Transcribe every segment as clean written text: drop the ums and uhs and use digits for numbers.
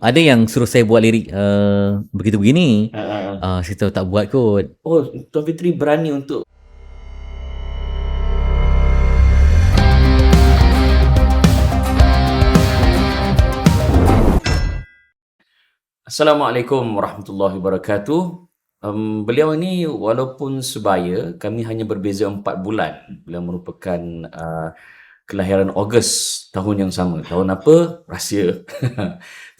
Ada yang suruh saya buat lirik begitu begini. Saya tahu tak buat kot. Oh, Tuan Fitri berani untuk Assalamualaikum warahmatullahi wabarakatuh. Beliau ini walaupun sebaya, kami hanya berbeza 4 bulan. Beliau merupakan kelahiran Ogos tahun yang sama. Tahun apa? Rahsia.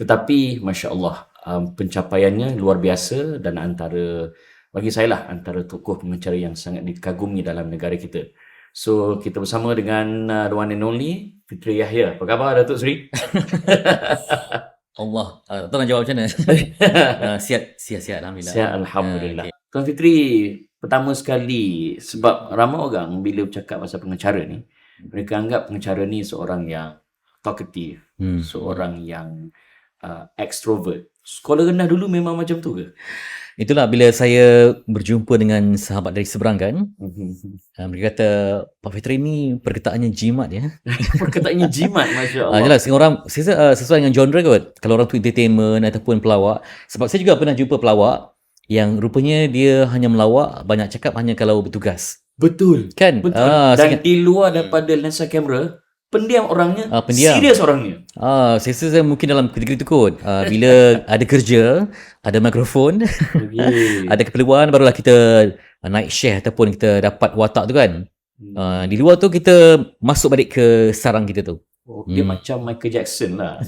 Tetapi Masya Allah, pencapaiannya luar biasa dan bagi saya lah, antara tokoh pengacara yang sangat dikagumi dalam negara kita. So, kita bersama dengan the one and only Fitri Yahya. Apa khabar Datuk Seri? Allah, tak tahu nak jawab macam mana. Sihat Alhamdulillah. Sihat, Alhamdulillah. Tuan Fitri, pertama sekali, sebab ramai orang bila bercakap pasal pengacara ni, mereka anggap pengacara ni seorang yang talkative, seorang yang extrovert. Sekolah rendah dulu memang macam tu ke? Itulah bila saya berjumpa dengan sahabat dari seberang kan. Mereka kata, Pak Fitri ni perkataannya jimat ya. Perkataannya jimat, Masya Allah. Jelas, orang sesuai dengan genre kot. Kalau orang tu entertainment ataupun pelawak. Sebab saya juga pernah jumpa pelawak yang rupanya dia hanya melawak, banyak cakap hanya kalau bertugas. Betul. Kan? Betul. Dan di luar daripada lensa kamera, pendiam orangnya, serius orangnya. Saya rasa mungkin dalam kategori tu kot. Bila ada kerja, ada mikrofon, ada keperluan, barulah kita naik share ataupun kita dapat watak tu kan. Di luar tu kita masuk balik ke sarang kita tu. Dia macam Michael Jackson lah.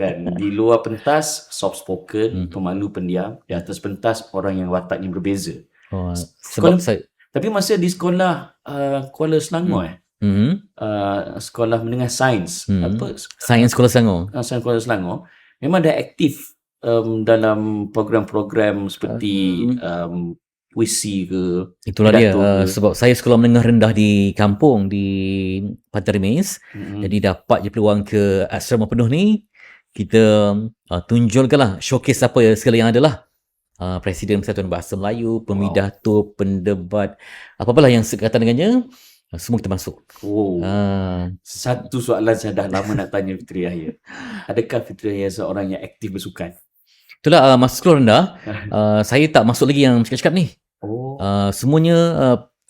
Kan? Di luar pentas, soft spoken, pemalu, pendiam. Di atas pentas, orang yang wataknya berbeza. Tapi masa di sekolah Kuala Selangor sekolah menengah sains Sains Kuala Selangor. Sains Kuala Selangor memang dah aktif dalam program-program seperti puisi ke. Itulah dia sebab saya sekolah menengah rendah di kampung di Pantai Remis. Jadi dapat je peluang ke asrama penuh ni, kita tunjulkanlah showcase apa segala yang ada lah. Presiden Persatuan Bahasa Melayu, pemidato, pendebat, apa-apalah yang sekatan dengannya, semua kita masuk. Satu soalan saya dah lama nak tanya Fitri Yahya. Adakah Fitri Yahya seorang yang aktif bersukan? Itulah masa sekolah rendah, saya tak masuk lagi yang cakap-cakap ni. Semuanya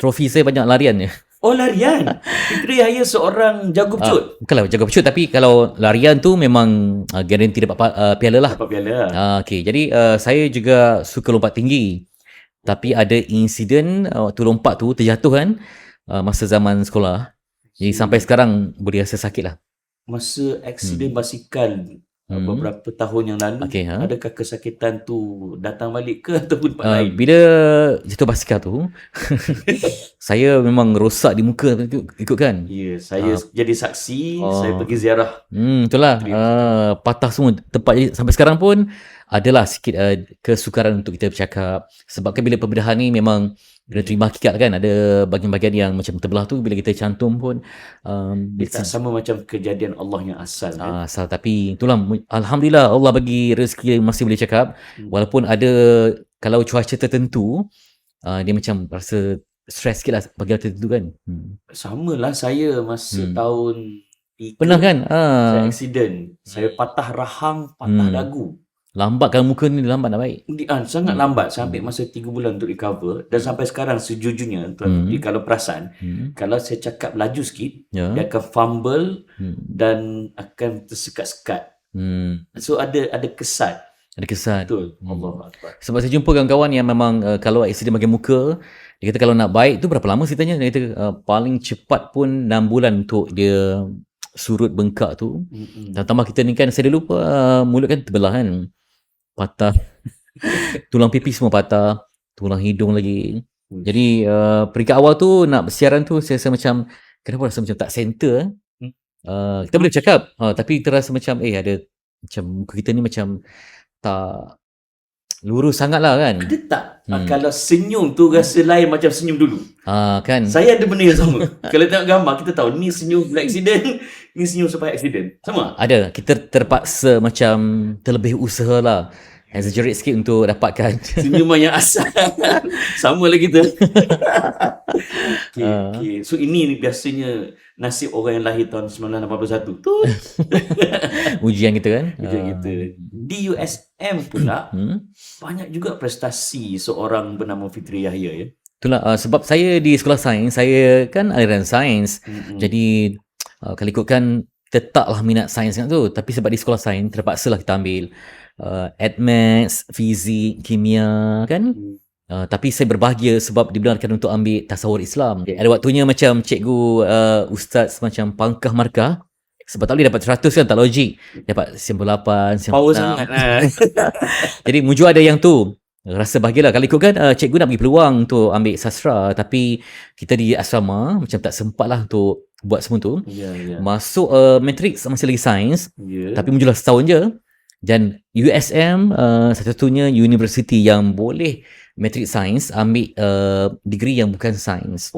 trofi saya banyak larian je. Oh, larian. Fitri Yahya seorang jago pecut. Bukanlah jago pecut, tapi kalau larian tu memang garanti dapat piala lah. Dapat piala. Okay, jadi saya juga suka lompat tinggi. Tapi ada insiden waktu lompat tu terjatuh kan masa zaman sekolah. Jadi sampai sekarang boleh rasa sakit lah. Masa aksiden basikal beberapa tahun yang lalu, adakah kesakitan tu datang balik ke ataupun tempat lain? Bila jatuh basikal tu, saya memang rosak di muka ikut kan. Ya, saya jadi saksi, saya pergi ziarah. Itulah, patah semua tempat. Sampai sekarang pun adalah sikit kesukaran untuk kita bercakap. Sebab kan bila pembedahan ni memang kena terima hakikat kan. Ada bahagian-bahagian yang macam terbelah tu, bila kita cantum pun dia tak sama macam kejadian Allah yang asal kan? Asal, tapi itulah, Alhamdulillah Allah bagi rezeki masih boleh cakap. Walaupun ada, kalau cuaca tertentu dia macam rasa stres sikit lah bagi orang tertentu kan. Sama lah saya masa tahun 3 pernah kan saya aksiden, saya patah rahang, patah dagu. Lambat kalau muka ni, lambat nak baik. Sangat lambat, sampai masa 3 bulan untuk recover. Dan sampai sekarang sejujurnya Tuan Fitri, kalau perasan, kalau saya cakap laju sikit, dia akan fumble dan akan tersekat-sekat. So ada kesat. Ada kesat. Betul. Allah Akbar. Sebab saya jumpa kawan-kawan yang memang kalau aksiden bahagian muka, dia kata kalau nak baik tu berapa lama saya tanya. Dia kata paling cepat pun 6 bulan untuk dia surut bengkak tu. Dan tambah kita ni kan, saya dah lupa mulut kan terbelah kan, patah tulang pipi semua patah, tulang hidung lagi. Jadi peringkat awal tu nak bersiaran tu, saya rasa macam kenapa rasa macam tak center. Kita boleh cakap tapi terasa macam ada macam muka kita ni macam tak lurus sangat lah kan. Ada tak kalau senyum tu rasa lain macam senyum dulu? Kan. Saya ada benda yang sama. Kalau tengok gambar kita tahu ni senyum sebelum aksiden, ni senyum sampai aksiden. Sama? Ada. Kita terpaksa macam terlebih usaha lah. exaggerate sikit untuk dapatkan. Senyuman yang asal. Sama lah kita. Okay. So ini biasanya nasib orang yang lahir tahun 1981 tu. Ujian kita kan. Macam kita. Di USM pula, banyak juga prestasi seorang bernama Fitri Yahya ya. Itulah sebab saya di sekolah sains, saya kan aliran sains. Jadi kalau ikutkan kita taklah minat sains kan tu, tapi sebab di sekolah sains terpaksa lah kita ambil Maths, Fizik, Kimia kan. Tapi saya berbahagia sebab dibenarkan untuk ambil tasawur Islam. Ada waktunya macam cikgu ustaz macam pangkah markah. Sebab tak boleh dapat 100 kan, tak logik. Dapat 98, 96. Power sangat. Jadi mujur ada yang tu. Rasa bahagialah. Kalau ikutkan cikgu nak bagi peluang untuk ambil sastra, tapi kita di asrama macam tak sempat lah untuk buat semua tu. Masuk matrix masih lagi sains, tapi mujurlah setahun je. Dan USM satu-satunya universiti yang boleh matrix sains ambil degree yang bukan sains.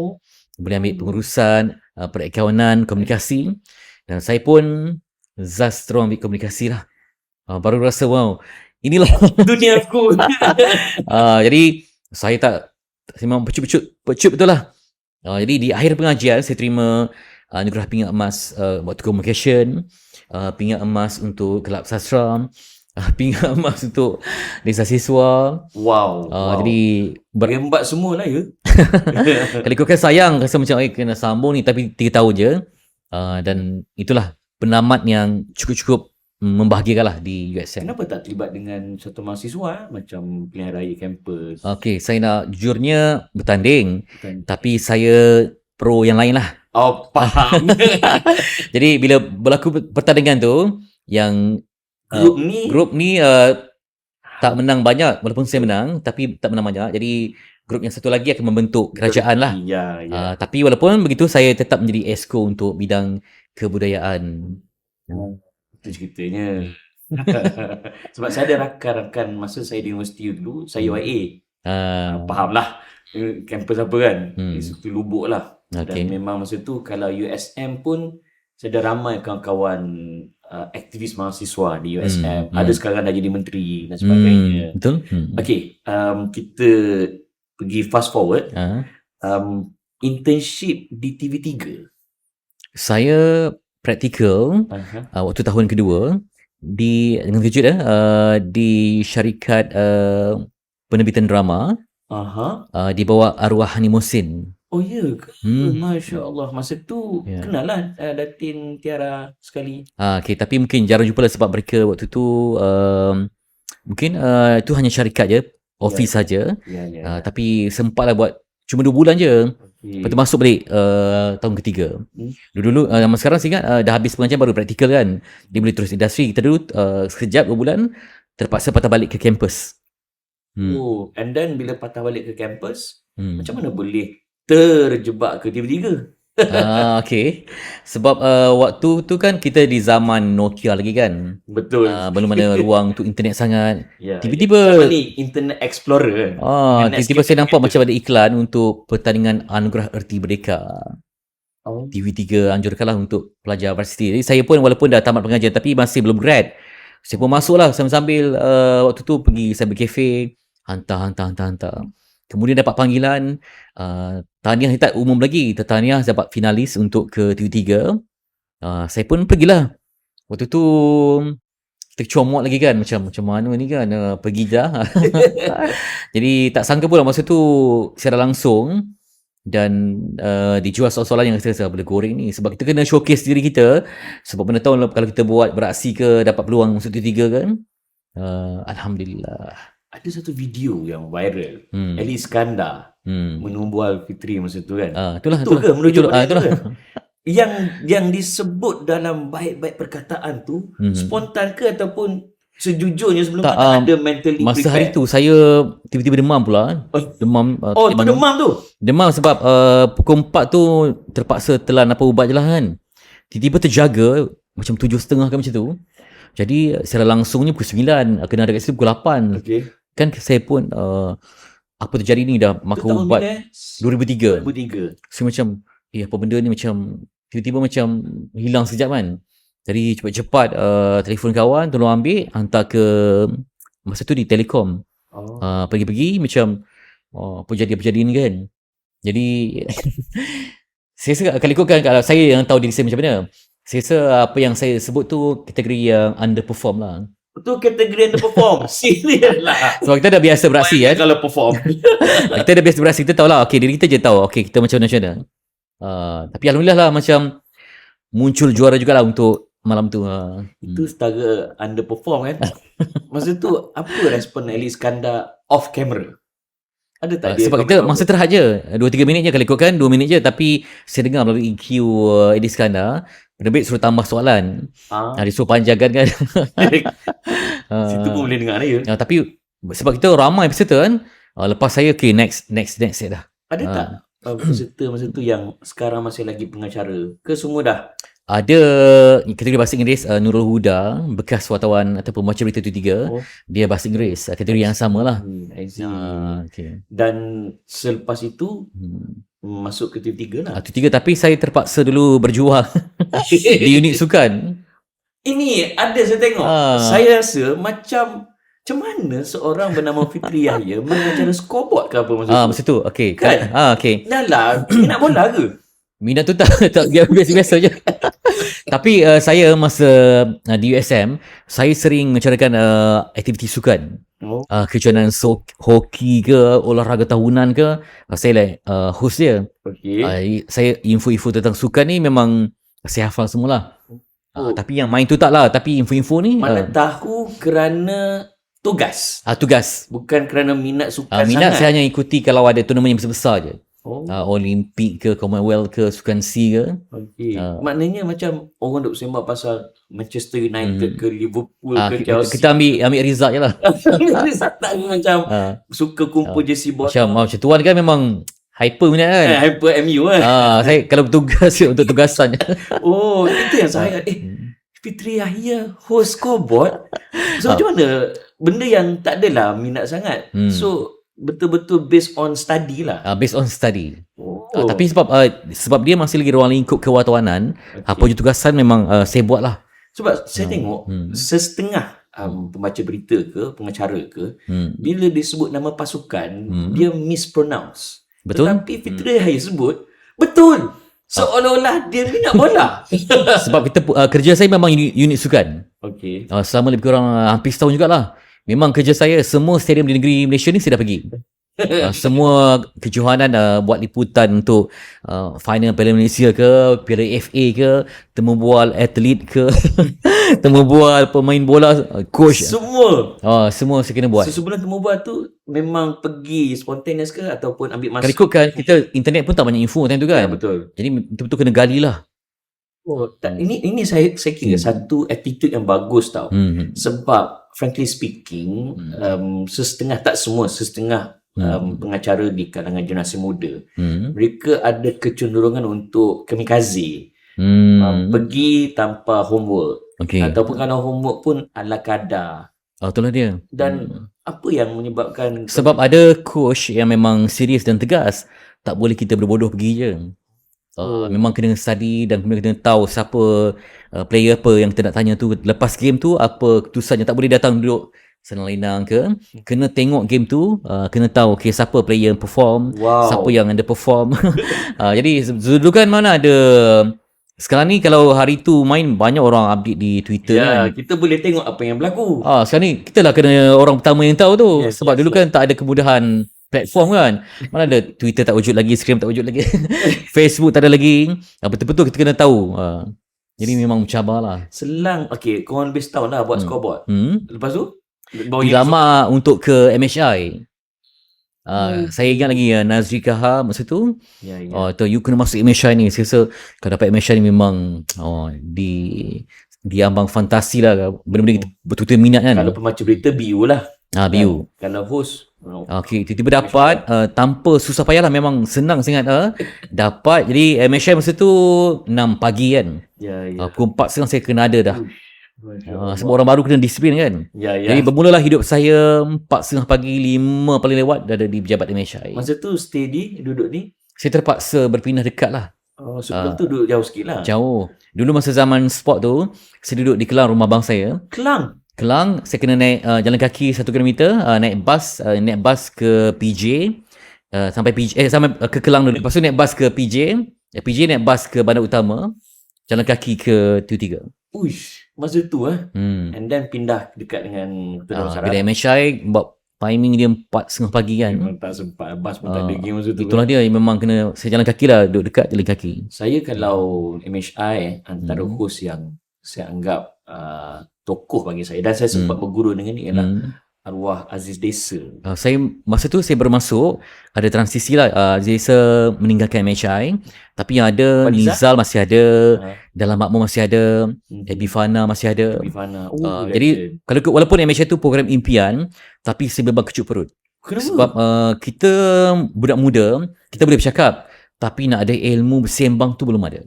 Boleh ambil pengurusan, perakaunan, komunikasi. Dan saya pun Zastro ambil komunikasi lah. Baru rasa wow, inilah dunia aku. Jadi saya memang pecut betul lah. Jadi di akhir pengajian saya terima anugerah pingat emas waktu communication, pingat emas untuk kelab sastra, pingat emas untuk desa siswa. Wow. Jadi berembat semua lah ya. Kalau ikutkan sayang rasa macam kena sambung ni, tapi 3 tahun je. Dan itulah penamat yang cukup membahagiakan lah di USM. Kenapa tak terlibat dengan satu mahasiswa macam pilihan raya kampus? Okey, saya nak jujurnya bertanding. Tapi saya pro yang lain lah. Oh, faham. Jadi bila berlaku pertandingan tu, yang grup ni tak menang banyak, walaupun saya menang, tapi tak menang banyak. Jadi grup yang satu lagi akan membentuk kerajaan lah. Tapi walaupun begitu, saya tetap menjadi exco untuk bidang kebudayaan. Itu ceritanya. Sebab saya ada rakan-rakan masa saya di universiti dulu, saya UIA. Faham lah kampus apa kan. Itu Lubuk lah. Dan memang masa tu kalau USM pun saya ada ramai kawan-kawan aktivis mahasiswa di USM. Ada sekarang dah jadi menteri dan sebagainya. Betul. Okay, kita pergi fast forward. Internship di TV3. Saya praktikal waktu tahun kedua dengan kejut di syarikat penerbitan drama di bawah Arwah Hani Mohsin. Oh ya ke? Masya Allah. Masa tu kenal lah Datin Tiara sekali. Okay, tapi mungkin jarang jumpa lah sebab mereka waktu tu mungkin itu hanya syarikat je, office saja. Tapi sempat lah buat cuma 2 bulan je. Lepas tu masuk balik tahun ketiga. Dulu sekarang saya ingat dah habis pengajian baru praktikal kan. Dia boleh terus industri. Kita dulu sekejap 2 bulan terpaksa patah balik ke kampus. And then bila patah balik ke kampus, macam mana boleh terjebak ke TV3? Okay. Sebab waktu tu kan kita di zaman Nokia lagi kan. Betul. Belum ada ruang untuk internet sangat. Tiba-tiba ni Internet Explorer. Tiba-tiba saya nampak macam ada iklan untuk pertandingan Anugerah Erti Merdeka. TV3 anjurkanlah untuk pelajar varsity. Jadi saya pun walaupun dah tamat pengajian tapi masih belum grad. Saya pun masuk lah sambil-sambil waktu tu pergi cyber cafe, hantar. Kemudian dapat panggilan tahniah tak umum lagi, tahniah dapat finalis untuk ke TV3. Saya pun pergilah. Waktu tu kita comot lagi kan, macam mana ni kan, pergi dah. Jadi tak sangka pula masa tu secara langsung dan dijual soalan-soalan yang saya boleh goreng ni, sebab kita kena showcase diri kita. Sebab mana tahu kalau kita buat beraksi ke dapat peluang masuk TV3 kan. Alhamdulillah. Ada satu video yang viral. Ali Iskandar menumbual Fitri masa tu kan. Itulah ke menuju pada itulah. Yang disebut dalam baik-baik perkataan tu spontan ke ataupun sejujurnya sebelum tak ada mentally masa prepared? hari tu saya tiba-tiba demam pula. Demam. Tu demam tu? Demam sebab pukul 4 tu terpaksa telan apa ubat je lah kan. Tiba-tiba terjaga macam 7.30 kan macam tu. Jadi secara langsungnya pukul 9, kena ada kat situ pukul 8. Kan saya pun apa terjadi ni dah makan ubat 2003. So macam apa benda ni, macam tiba-tiba macam hilang sekejap kan. Jadi cepat-cepat telefon kawan, tolong ambil, hantar ke Masa tu di Telekom. Oh. Pergi-pergi macam perjadi ni kan. Jadi saya rasa kalau ikutkan, kalau saya yang tahu diri saya macam mana, saya rasa apa yang saya sebut tu kategori yang underperform lah. Tu kategori underperform. Serius lah. Sebab kita dah biasa beraksi kan. Kalau perform. Kita dah biasa beraksi, kita tahu lah, okay, diri kita je tahu, okay, kita macam mana. Tapi Alhamdulillah lah, macam muncul juara jugalah untuk malam tu. Itu setara underperform kan. Masa tu apa respon Ali Iskandar off camera? Ada tak dia? Sebab kita masa terhad je 2-3 minit je, kalau ikutkan 2 minit je, tapi saya dengar melalui EQ Eddie Iskandar, penerbit suruh tambah soalan. Dia suruh panjangkan kan. Situ pun boleh dengar dia. Tapi sebab kita ramai peserta kan, lepas saya okay, next set dah. Ada tak peserta masa tu yang sekarang masih lagi pengacara ke semua dah? Ada kategori bahasa Inggeris, Nurul Huda, bekas wartawan ataupun pembaca berita tu 3. Dia bahasa Inggeris, kategori yang sama lah. Okay. Dan selepas itu masuk ke TV3 lah. TV3, tapi saya terpaksa dulu berjuang di unit sukan. Ini ada saya tengok. Saya rasa macam mana seorang bernama Fitri Yahya mengacara scoreboard ke apa masa tu? Okay. Kan? Okay. Dah lah, minat bola ke? Minat tu tak biasa-biasa je. Tapi saya masa di USM, saya sering mencarakan aktiviti sukan. Kejuaraan hoki ke, olahraga tahunan ke, saya host dia. Okay. Saya info-info tentang sukan ni memang saya hafal semualah. Tapi yang main tu tak lah. Tapi info-info ni mana tahu kerana tugas. Tugas. Bukan kerana minat sukan minat sangat. saya hanya ikuti kalau ada turnamen yang besar-besar je. Olimpik ke, Commonwealth ke, Sukan C ke. Okay. Maknanya macam orang duk sembang pasal Manchester United ke, Liverpool ke, Chelsea. Kita ambil result je lah. Result tak macam suka kumpul jersey botol. Macam tuan kan memang hyper minat kan. Hyper MU kan. Saya kalau bertugas untuk tugasan. Itu yang saya Fitri Yahya host scoreboard. So macam mana benda yang tak adalah minat sangat. So betul-betul based on study lah. Based on study. Tapi sebab dia masih lagi ruang lingkup kewartawanan, apa je tugasan memang saya buat lah. Sebab saya tengok setengah pembaca berita ke, pengacara ke, bila disebut nama pasukan, dia mispronounce. Betul. Tetapi Fitri Yahya sebut betul. Seolah-olah dia minat bola. Sebab kita kerja saya memang unit sukan. Okay. Selama lebih kurang hampir setahun jugalah. Memang kerja saya, semua stadium di negeri Malaysia ni saya dah pergi. Semua kejohanan buat liputan untuk final Piala Malaysia ke, Piala FA ke, temu bual atlet ke, temu bual pemain bola, coach. Semua saya kena buat. Sebelum temu bual tu memang pergi spontaneous ke ataupun ambil masa? Kalau ikutkan, kita internet pun tak banyak info time tu kan. Ya, betul. Jadi betul-betul kena gali lah. Ini saya kira satu attitude yang bagus tau. Sebab frankly speaking, setengah pengacara di kalangan generasi muda, mereka ada kecenderungan untuk kamikaze. Pergi tanpa homework. Ataupun kalau homework pun ala kadar. Itulah dia. Dan apa yang menyebabkan? Sebab ada coach yang memang serius dan tegas. Tak boleh kita berbodoh pergi je. Memang kena study dan kena tahu siapa player apa yang kita nak tanya tu. Lepas game tu apa keputusannya. Tak boleh datang duduk senang-lenang ke. Kena tengok game tu, kena tahu okay, siapa player yang perform, siapa yang underperform. Jadi dulu kan mana ada, sekarang ni kalau hari tu main banyak orang update di Twitter kan. Kita boleh tengok apa yang berlaku. Sekarang ni kita lah kena orang pertama yang tahu tu. Sebab dulu kan tak ada kemudahan platform kan. Mana ada Twitter tak wujud lagi, Instagram tak wujud lagi, Facebook tak ada lagi. Betul-betul kita kena tahu. Jadi memang mencabar lah. Selang, korang lebih setahun lah buat scoreboard. Lepas tu? Dilamar untuk ke MHI. Saya ingat lagi Nazri Kahar masa tu. You kena masuk MHI ni. Saya rasa kalau dapat MHI ni memang di ambang fantasi lah. Benda-benda kita betul-betul minat kan. Kalau pembaca berita BU lah. BU. Kalau host tiba-tiba dapat tanpa susah payah lah. Memang senang sangat dapat. Jadi MHI masa tu 6 pagi kan. Pukul 4.30 saya kena ada dah. Sebab orang baru kena disiplin kan. Jadi bermulalah hidup saya 4.30 pagi, 5 paling lewat dah ada di pejabat MHI. Masa tu steady duduk ni? Saya terpaksa berpindah dekat lah. Sebelum tu duduk jauh sikit lah. Jauh. Dulu masa zaman sport tu, saya duduk di Kelang, rumah abang saya. Kelang? Kelang saya kena naik jalan kaki 1 kilometer, naik bas ke PJ, sampai PJ sampai ke Kelang dulu. Lepas tu naik bas ke PJ, PJ naik bas ke Bandar Utama, jalan kaki ke Q3. Uish, masa tu and then pindah dekat dengan Kota Darussalam. Bila MHI buat timing dia 4:30 pagi kan. Memang tak sempat, bas pun tak ada game masa tu. Itulah dia, memang kena saya jalan kaki lah, duduk dekat jalan kaki. Saya kalau MHI antara host yang saya anggap tokoh bagi saya, dan saya sempat berguru dengan ni ialah arwah Aziz Desa. Saya masa tu saya baru masuk, ada transisi lah. Aziz Desa meninggalkan MHI, tapi yang ada Nizal masih ada, Dalam Makmur masih ada, Ebifana masih ada. Bifana. Jadi kalau walaupun MHI tu program impian, tapi saya memang kecut perut. Kenapa? Sebab kita budak muda, kita boleh bercakap, tapi nak ada ilmu bersembang tu belum ada.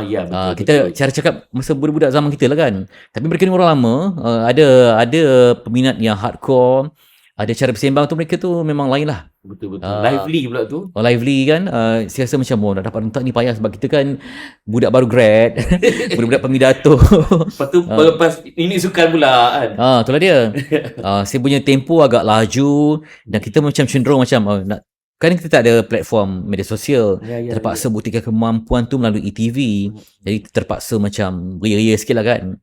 Ya betul. Kita cara cakap masa budak-budak zaman kita lah kan. Tapi mereka ni orang lama, ada peminat yang hardcore, ada cara bersembang tu mereka tu memang lain lah. Betul. Lively pula tu. Lively kan. Saya rasa macam nak dapat rentak ni payah sebab kita kan budak baru grad, budak-budak pemidato. Lepas tu lepas ini sukan pula kan. Itulah dia. Saya punya tempo agak laju dan kita macam cenderung macam nak, kan kita tak ada platform media sosial, terpaksa buktikan kemampuan tu melalui ETV. Jadi terpaksa macam ria-ria sikit lah kan.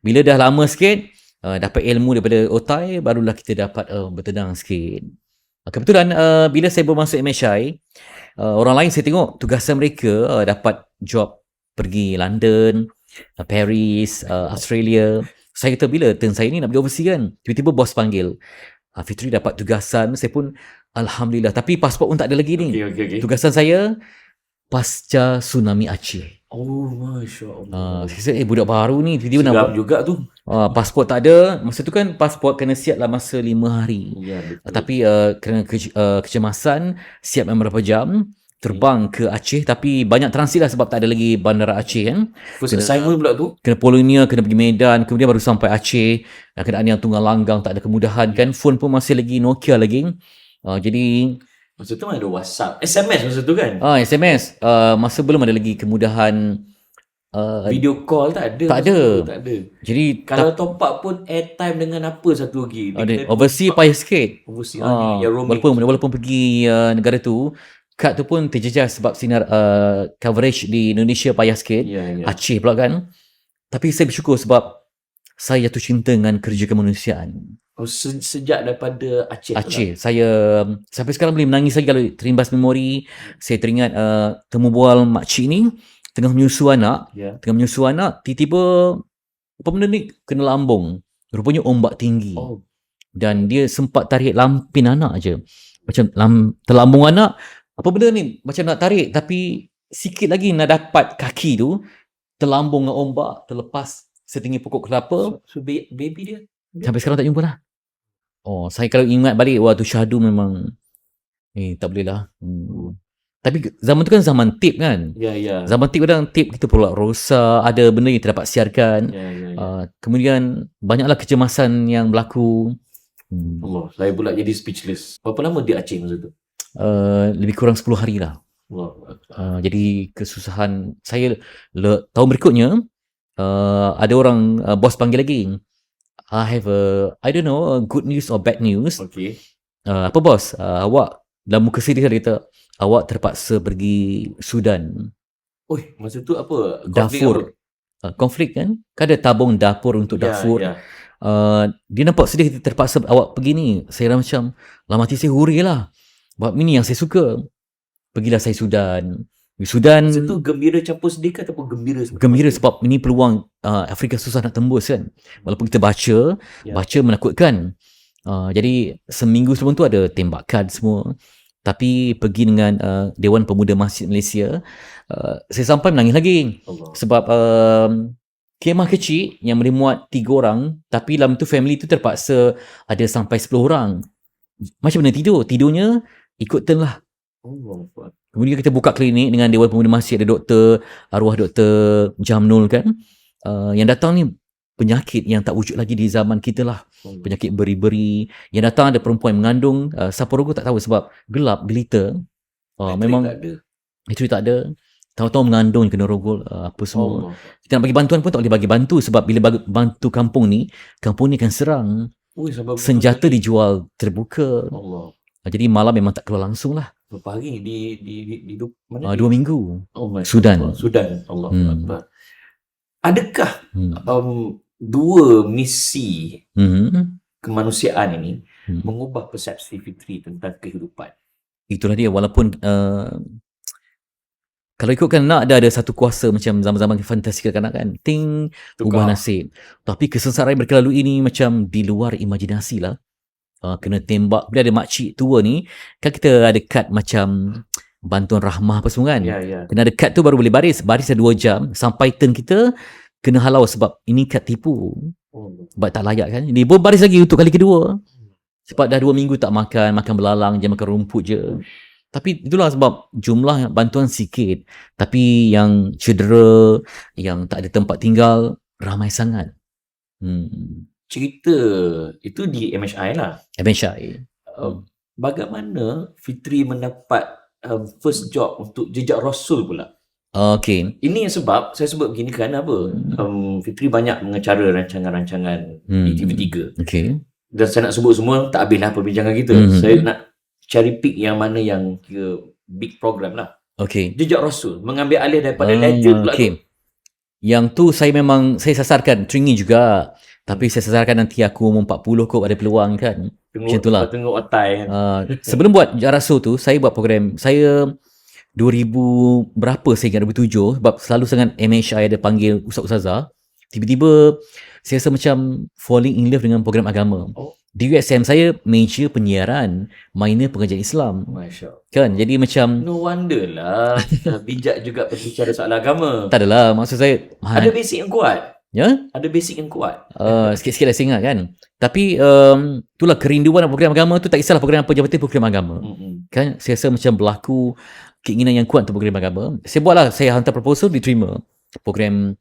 Bila dah lama sikit, dapat ilmu daripada otai, barulah kita dapat bertenang sikit. Kebetulan bila saya baru masuk MHI, orang lain saya tengok tugasan mereka dapat job pergi London, Paris, Australia. Saya kata bila turn saya ni nak pergi overseas kan, tiba-tiba bos panggil, Fitri dapat tugasan. Saya pun Alhamdulillah, tapi pasport pun tak ada lagi ni. Okay. Tugasan saya pasca tsunami Aceh. Oh, Masya Allah. Saya kata, budak baru ni tiba-tiba nak juga tu. Pasport tak ada. Masa tu kan pasport kena siap lah masa 5 hari. Ya, betul. Tapi kerana kecemasan, siap beberapa jam, terbang ke Aceh. Tapi banyak transit lah sebab tak ada lagi bandara Aceh kan. First assignment pula tu. Kena Polonia, kena pergi Medan, kemudian baru sampai Aceh. Keadaan yang tunggang langgang, tak ada kemudahan kan. Phone pun masih lagi Nokia lagi. Jadi masa tu mana ada WhatsApp, SMS masa tu kan. SMS. Masa belum ada lagi kemudahan video call tak ada. Tak ada. Jadi kalau top up pun airtime dengan apa satu lagi. Overseas payah sikit. Overseas yang roaming. Walaupun pergi negara tu, kad tu pun terjejas sebab sinar coverage di Indonesia payah sikit. Aceh pula kan. Tapi saya bersyukur sebab saya jatuh cinta dengan kerja kemanusiaan. Sejak daripada Aceh. Saya sampai sekarang boleh menangis lagi kalau terimbas memori. Saya teringat temu bual makcik ni tengah menyusu anak. Tiba-tiba apa benda ni kena lambung. Rupanya ombak tinggi. Dan dia sempat tarik lampin anak je. Macam terlambung anak. Apa benda ni? Macam nak tarik tapi sikit lagi nak dapat kaki tu terlambung dengan ombak, terlepas setinggi pokok kelapa. So baby dia sampai sekarang tak jumpa lah. Saya kalau ingat balik, tu syahdu memang tak boleh lah. Tapi zaman tu kan zaman tip kan. Zaman tip kadang tip kita perlu rosa, ada benda yang terdapat siarkan. Kemudian banyaklah kecemasan yang berlaku. Allah, saya pula jadi speechless. Berapa lama di Aceh masa tu? Lebih kurang 10 hari lah. Jadi kesusahan saya. Tahun berikutnya ada orang bos panggil lagi. I have I don't know, good news or bad news. Okay. Apa bos? Awak dalam muka sedih dia kata, awak terpaksa pergi Sudan. Masa tu apa? Darfur. Konflik kan? Kan ada tabung dapur untuk Darfur. Dia nampak sedih, terpaksa awak pergi ni. Saya macam, dalam hati saya huri lah. Sebab ini yang saya suka. Pergilah saya Sudan. Sudan itu gembira campur sedih ke ataupun gembira? Gembira sebab ini peluang Afrika susah nak tembus kan. Walaupun kita baca menakutkan. Jadi seminggu sebelum tu ada tembakan semua. Tapi pergi dengan Dewan Pemuda Masjid Malaysia, saya sampai menangis lagi. Sebab kemah kecil yang boleh muat 3 orang, tapi dalam tu family tu terpaksa ada sampai 10 orang. Macam mana tidurnya ikut turn lah. Kemudian kita buka klinik dengan Dewan Pemuda Masjid, ada doktor, arwah Doktor Jamnul kan. Yang datang ni penyakit yang tak wujud lagi di zaman kita lah. Penyakit beri-beri. Yang datang ada perempuan yang mengandung, siapa rogo tak tahu sebab gelap, gelita. Memang Matri tak ada. tahu-tahu mengandung kena rogol apa semua. Allah. Kita nak bagi bantuan pun tak boleh bagi bantu sebab bila bantu kampung ni akan serang. Ui, sampai betul Senjata ni. dijual terbuka. Allah. Jadi malam memang tak keluar langsung lah. Berapa hari di mana? 2 minggu. Oh, Masya Sudan. Allah. Sudan. Allah Hmm. Akbar. Adakah Hmm. dua misi Hmm. kemanusiaan ini Hmm. mengubah persepsi Fitri tentang kehidupan? Itulah dia, walaupun kalau ikutkan nak ada satu kuasa macam zaman-zaman fantasi kanak-kanak kan, ting ubah nasib. Tapi kesengsaraan yang mereka lalui ini macam di luar imajinasi lah. Kena tembak. Bila ada makcik tua ni, kan kita ada kad macam bantuan rahmah apa semua kan. Ya. Kena ada kad tu baru boleh baris ada 2 jam. Sampai turn kita kena halau sebab ini kad tipu. Sebab tak layak kan. Jadi baris lagi untuk kali kedua. Sebab dah 2 minggu tak makan belalang je, makan rumput je. Tapi itulah sebab jumlah bantuan sikit. Tapi yang cedera, yang tak ada tempat tinggal, ramai sangat. Cerita itu di MHI lah. MHI. Bagaimana Fitri mendapat first job untuk jejak Rasul pula? Okay. Ini yang sebab saya sebut begini kerana apa? Fitri banyak mengacara rancangan-rancangan di TV3. Okay. Dan saya nak sebut semua, tak habislah perbincangan kita. Saya nak cari pick yang mana yang kira big program lah. Okay. Jejak Rasul, mengambil alih daripada legend pula tu. Yang tu saya sasarkan Tringy juga. Tapi saya sasarkan nanti aku umur 40 kot ada peluang kan. Macam tu lah. Tengok otai kan. Sebelum buat Jejak Rasul tu, saya buat program. Saya 2000 berapa saya ingat 2007 sebab selalu sangat MHI ada panggil ustaz-ustazah. Tiba-tiba saya rasa macam falling in love dengan program agama. Di USM saya major penyiaran, minor pengajian Islam. Masya Allah. Kan? Jadi macam no wonder lah bijak juga berbicara soal agama. Tak adalah, maksud saya ada basic yang kuat. Ya? Ada basic yang kuat. Sikit-sikit lah saya ingat kan. Tapi itulah kerinduan program agama tu, tak kisahlah program apa, yang penting program agama. Kan saya rasa macam berlaku keinginan yang kuat untuk program agama. Saya buatlah, saya hantar proposal, diterima. Program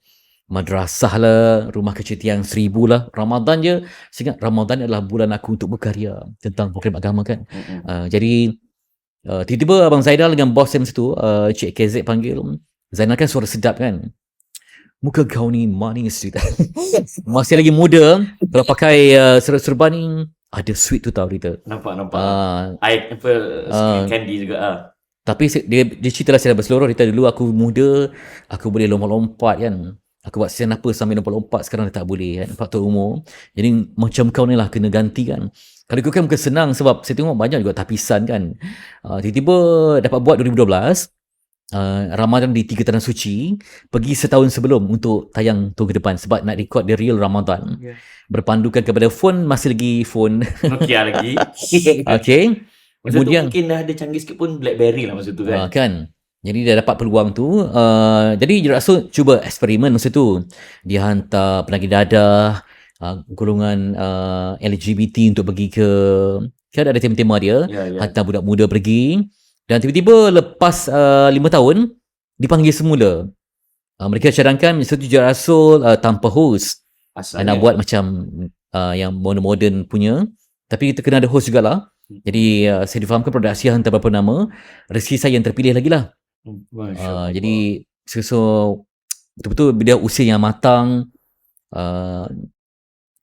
madrasah lah, rumah kecil tiang 1000 lah. Ramadan je, saya ingat Ramadan adalah bulan aku untuk berkarya tentang program agama kan. Jadi tiba-tiba Abang Zaidal dengan bos saya masa tu, Cik KZ panggil. Zainal kan suara sedap kan. Muka kau ni manis cerita. Masih lagi muda, kalau pakai serban ni ada sweet tu tau kita. Nampak. Air candy juga. Tapi dia cerita lah secara berseluruh. Dia dulu aku muda, aku boleh lompat-lompat kan. Aku buat season apa sambil lompat-lompat, sekarang dah tak boleh kan. Faktor umur. Jadi macam kau ni lah kena ganti kan. Kalau ikut kan bukan senang sebab saya tengok banyak juga tapisan kan. Tiba-tiba dapat buat 2012. Ramadan di 3 Tanah Suci, pergi setahun sebelum untuk tayang tahun ke depan sebab nak record the real Ramadan. Berpandukan kepada phone, masih lagi phone Nokia lagi. Okay. Masa kemudian tu mungkin dah ada canggih sikit pun BlackBerry lah masa tu kan. Kan. Jadi dah dapat peluang tu. Jadi Rasul cuba eksperimen masa tu. Dia hantar penagih dadah, golongan LGBT untuk pergi ke, kan ada tema-tema dia. Hantar budak muda pergi. Dan tiba-tiba lepas 5 tahun, dipanggil semula. Mereka cadangkan satu Jejak Rasul tanpa host. Nak buat macam yang modern punya. Tapi kita kena ada host jugalah. Jadi saya difahamkan produksi hantar beberapa nama. Rezeki saya yang terpilih lagi lah. Jadi so betul-betul bila usia yang matang,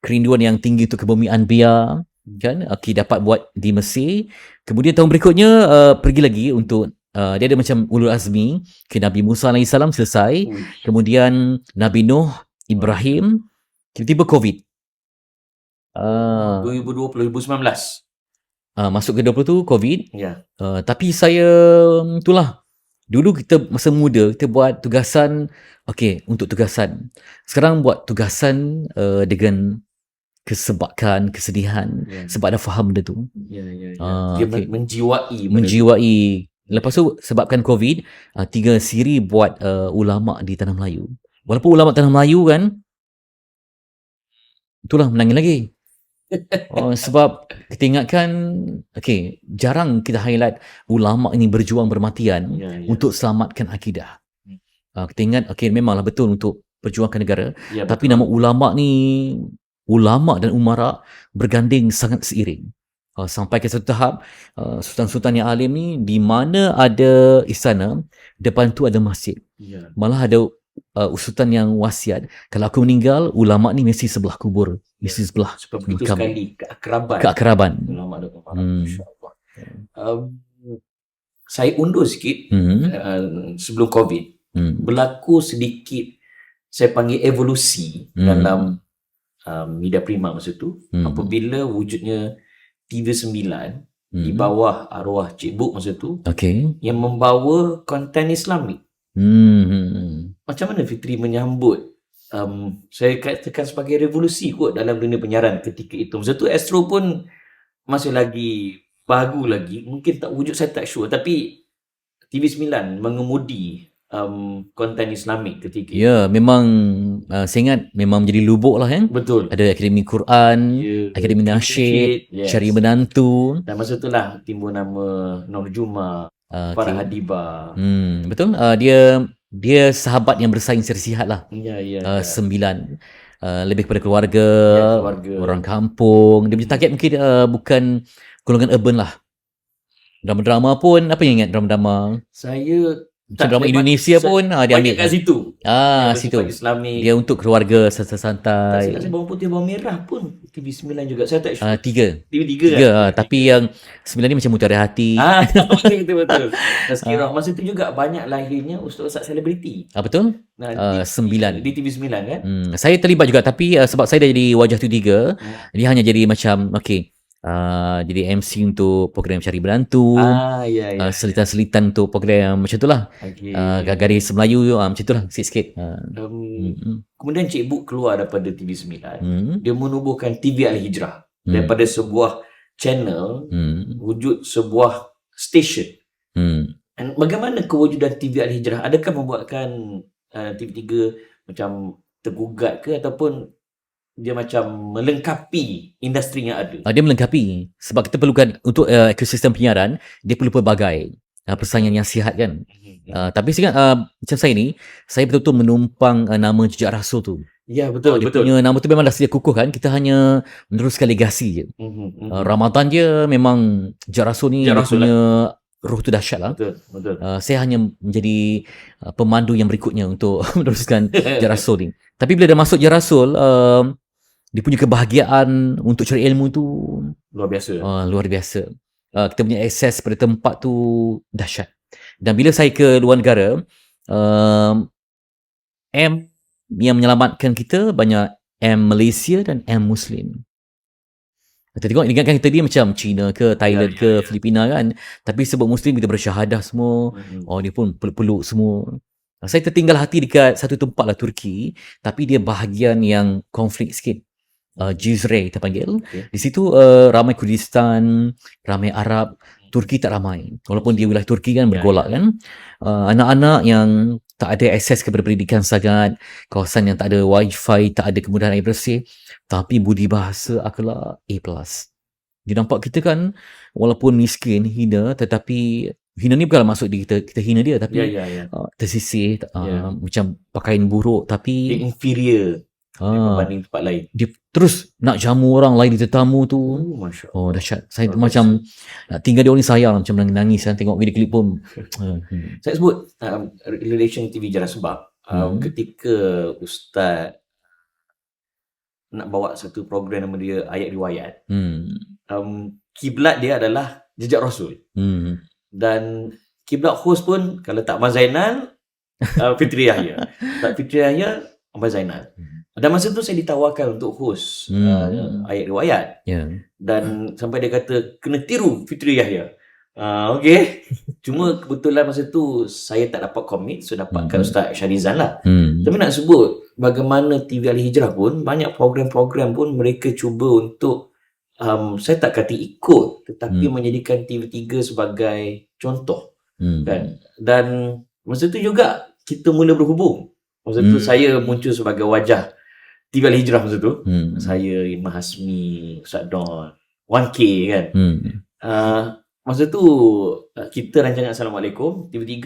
kerinduan yang tinggi untuk kebumian biar. Kan, dapat buat di Mesir. Kemudian tahun berikutnya pergi lagi untuk dia ada macam ulul azmi ke Nabi Musa AS selesai. Kemudian Nabi Nuh, Ibrahim, tiba-tiba COVID. 2020-2019. Masuk ke 20 tu COVID. Tapi saya itulah, dulu kita masa muda kita buat tugasan untuk tugasan. Sekarang buat tugasan dengan kesebakan, kesedihan sebab dah faham benda tu. Dia menjiwai. Lepas tu sebabkan COVID, 3 siri buat ulama di Tanah Melayu. Walaupun ulama Tanah Melayu kan, itulah menangis lagi. Sebab kita ingatkan, jarang kita highlight ulama ini berjuang bermatian untuk selamatkan akidah. Kita ingat, memanglah betul untuk perjuangkan negara. Tapi nama ulama ni, ulama dan umara berganding sangat seiring. Sampai ke satu tahap sultan-sultan yang alim ni, di mana ada istana, depan tu ada masjid. Ya. Malah ada sultan yang wasiat, kalau aku meninggal, ulama ni mesti sebelah kubur, mesti sebelah Sebab begitu makam, sekali keakraban keakraban. ulama dan para Hmm. masya-Allah. Saya undur sikit sebelum COVID. Berlaku sedikit saya panggil evolusi dalam media prima masa tu apabila wujudnya TV9 di bawah arwah Cik Buk masa tu Okay. yang membawa konten Islamik. Macam mana Fitri menyambut saya katakan sebagai revolusi kot dalam dunia penyiaran ketika itu. Masa tu Astro pun masih lagi baru lagi, mungkin tak wujud, saya tak sure, tapi TV9 mengemudi konten Islamik ketika itu. Ya, memang saya ingat memang menjadi lubuk lah kan. Betul. Ada Akademi Quran, Ya, Akademi Nasyid, yes. Syari Menantu. Dan masa itulah timbul nama Nur Juma, Farah Hadiba. Betul. Dia sahabat yang bersaing secara sihat lah. Ya. 9. Lebih kepada keluarga, keluarga, orang kampung. Dia punya target mungkin bukan golongan urban lah. Drama-drama pun, apa yang ingat drama-drama? Saya Macam drama Indonesia pun dia ambil kat situ. Situ. Islamik. Dia untuk keluarga Tak santai-santai. silap saya bawang putih bawang merah pun TV9 juga. Saya tak sure. 3. TV3 kan? Tapi yang 9 ni macam Mutiara Hati. betul. Tazkirah. Masa tu juga banyak lahirnya ustaz-ustaz selebriti. Betul? Nah, 9. Di TV9 kan? Saya terlibat juga, tapi sebab saya dah jadi wajah tu 3, dia hanya jadi macam jadi MC untuk program Cari Menantu. Ya. Selitan-selitan untuk program macam tu lah. Okay. Garis Melayu macam tu lah, sikit-sikit. Kemudian Cik Buk keluar daripada TV9. Dia menubuhkan TV Al-Hijrah. Daripada sebuah channel, wujud sebuah station. Dan bagaimana kewujudan TV Al-Hijrah? Adakah membuatkan TV3 macam tergugat ke, ataupun dia macam melengkapi industri yang ada? Dia melengkapi. Sebab kita perlukan untuk ekosistem penyiaran, dia perlu pelbagai persaingan yang sihat kan. Tapi saya macam saya ni, saya betul-betul menumpang nama jejak Rasul tu. Ya, betul. Dia punya nama tu memang dah sedia kukuh kan. Kita hanya meneruskan legasi je. Ramadan dia memang jejak Rasul ni, dia punya roh tu dahsyat lah. Betul. Saya hanya menjadi pemandu yang berikutnya untuk meneruskan jejak Rasul ni. Tapi bila dah masuk jejak Rasul, dia punya kebahagiaan untuk cari ilmu tu luar biasa. Luar biasa. Kita punya akses pada tempat tu dahsyat. Dan bila saya ke luar negara, M yang menyelamatkan kita banyak M Malaysia dan M Muslim. Kita tengok ingatkan kita dia macam China ke Thailand ke Filipina kan, tapi sebab Muslim kita bersyahadah semua. Dia pun peluk-peluk semua. Saya tertinggal hati dekat satu tempat lah, Turki, tapi dia bahagian yang konflik sikit. Cizre kita panggil. Di situ ramai Kurdistan, ramai Arab. Turki tak ramai. Walaupun dia wilayah Turki kan bergolak kan. Anak-anak yang tak ada akses kepada pendidikan sangat, kawasan yang tak ada wifi, tak ada kemudahan air bersih, tapi budi bahasa, akhlak A+. Dia nampak kita kan walaupun miskin, hina, tetapi hina ni bukanlah maksud kita hina dia, tapi tersisih, macam pakaian buruk, tapi dia inferior berbanding tempat lain. Dia terus nak jamu orang lain di tetamu tu. Masya Allah. Dahsyat. Saya macam nak tinggal dia orang ni sayang, macam nangis kan tengok video klip pun. Saya sebut relation TV Jarah sebab ketika Ustaz nak bawa satu program nama dia Ayat Riwayat, kiblat dia adalah jejak Rasul. Dan kiblat host pun kalau tak Abang Zainal, Fitri Yahya. Tak Fitri Yahya, Abang Zainal. Dan masa tu saya ditawarkan untuk host Ayat Riwayat. Dan sampai dia kata kena tiru Fitri Yahya. Okey. Cuma kebetulan masa tu saya tak dapat komit, so dapatkan Ustaz Syarizan lah. Tapi nak sebut bagaimana TV Al-Hijrah pun banyak program-program pun mereka cuba untuk saya tak kata ikut, tetapi menjadikan TV3 sebagai contoh. Kan? Dan masa tu juga kita mula berhubung. Masa tu saya muncul sebagai wajah TV Al-Hijrah masa tu. Saya, Imam Hasmi, Ustaz Don, 1K kan. Masa tu kita rancangan Assalamualaikum, TV3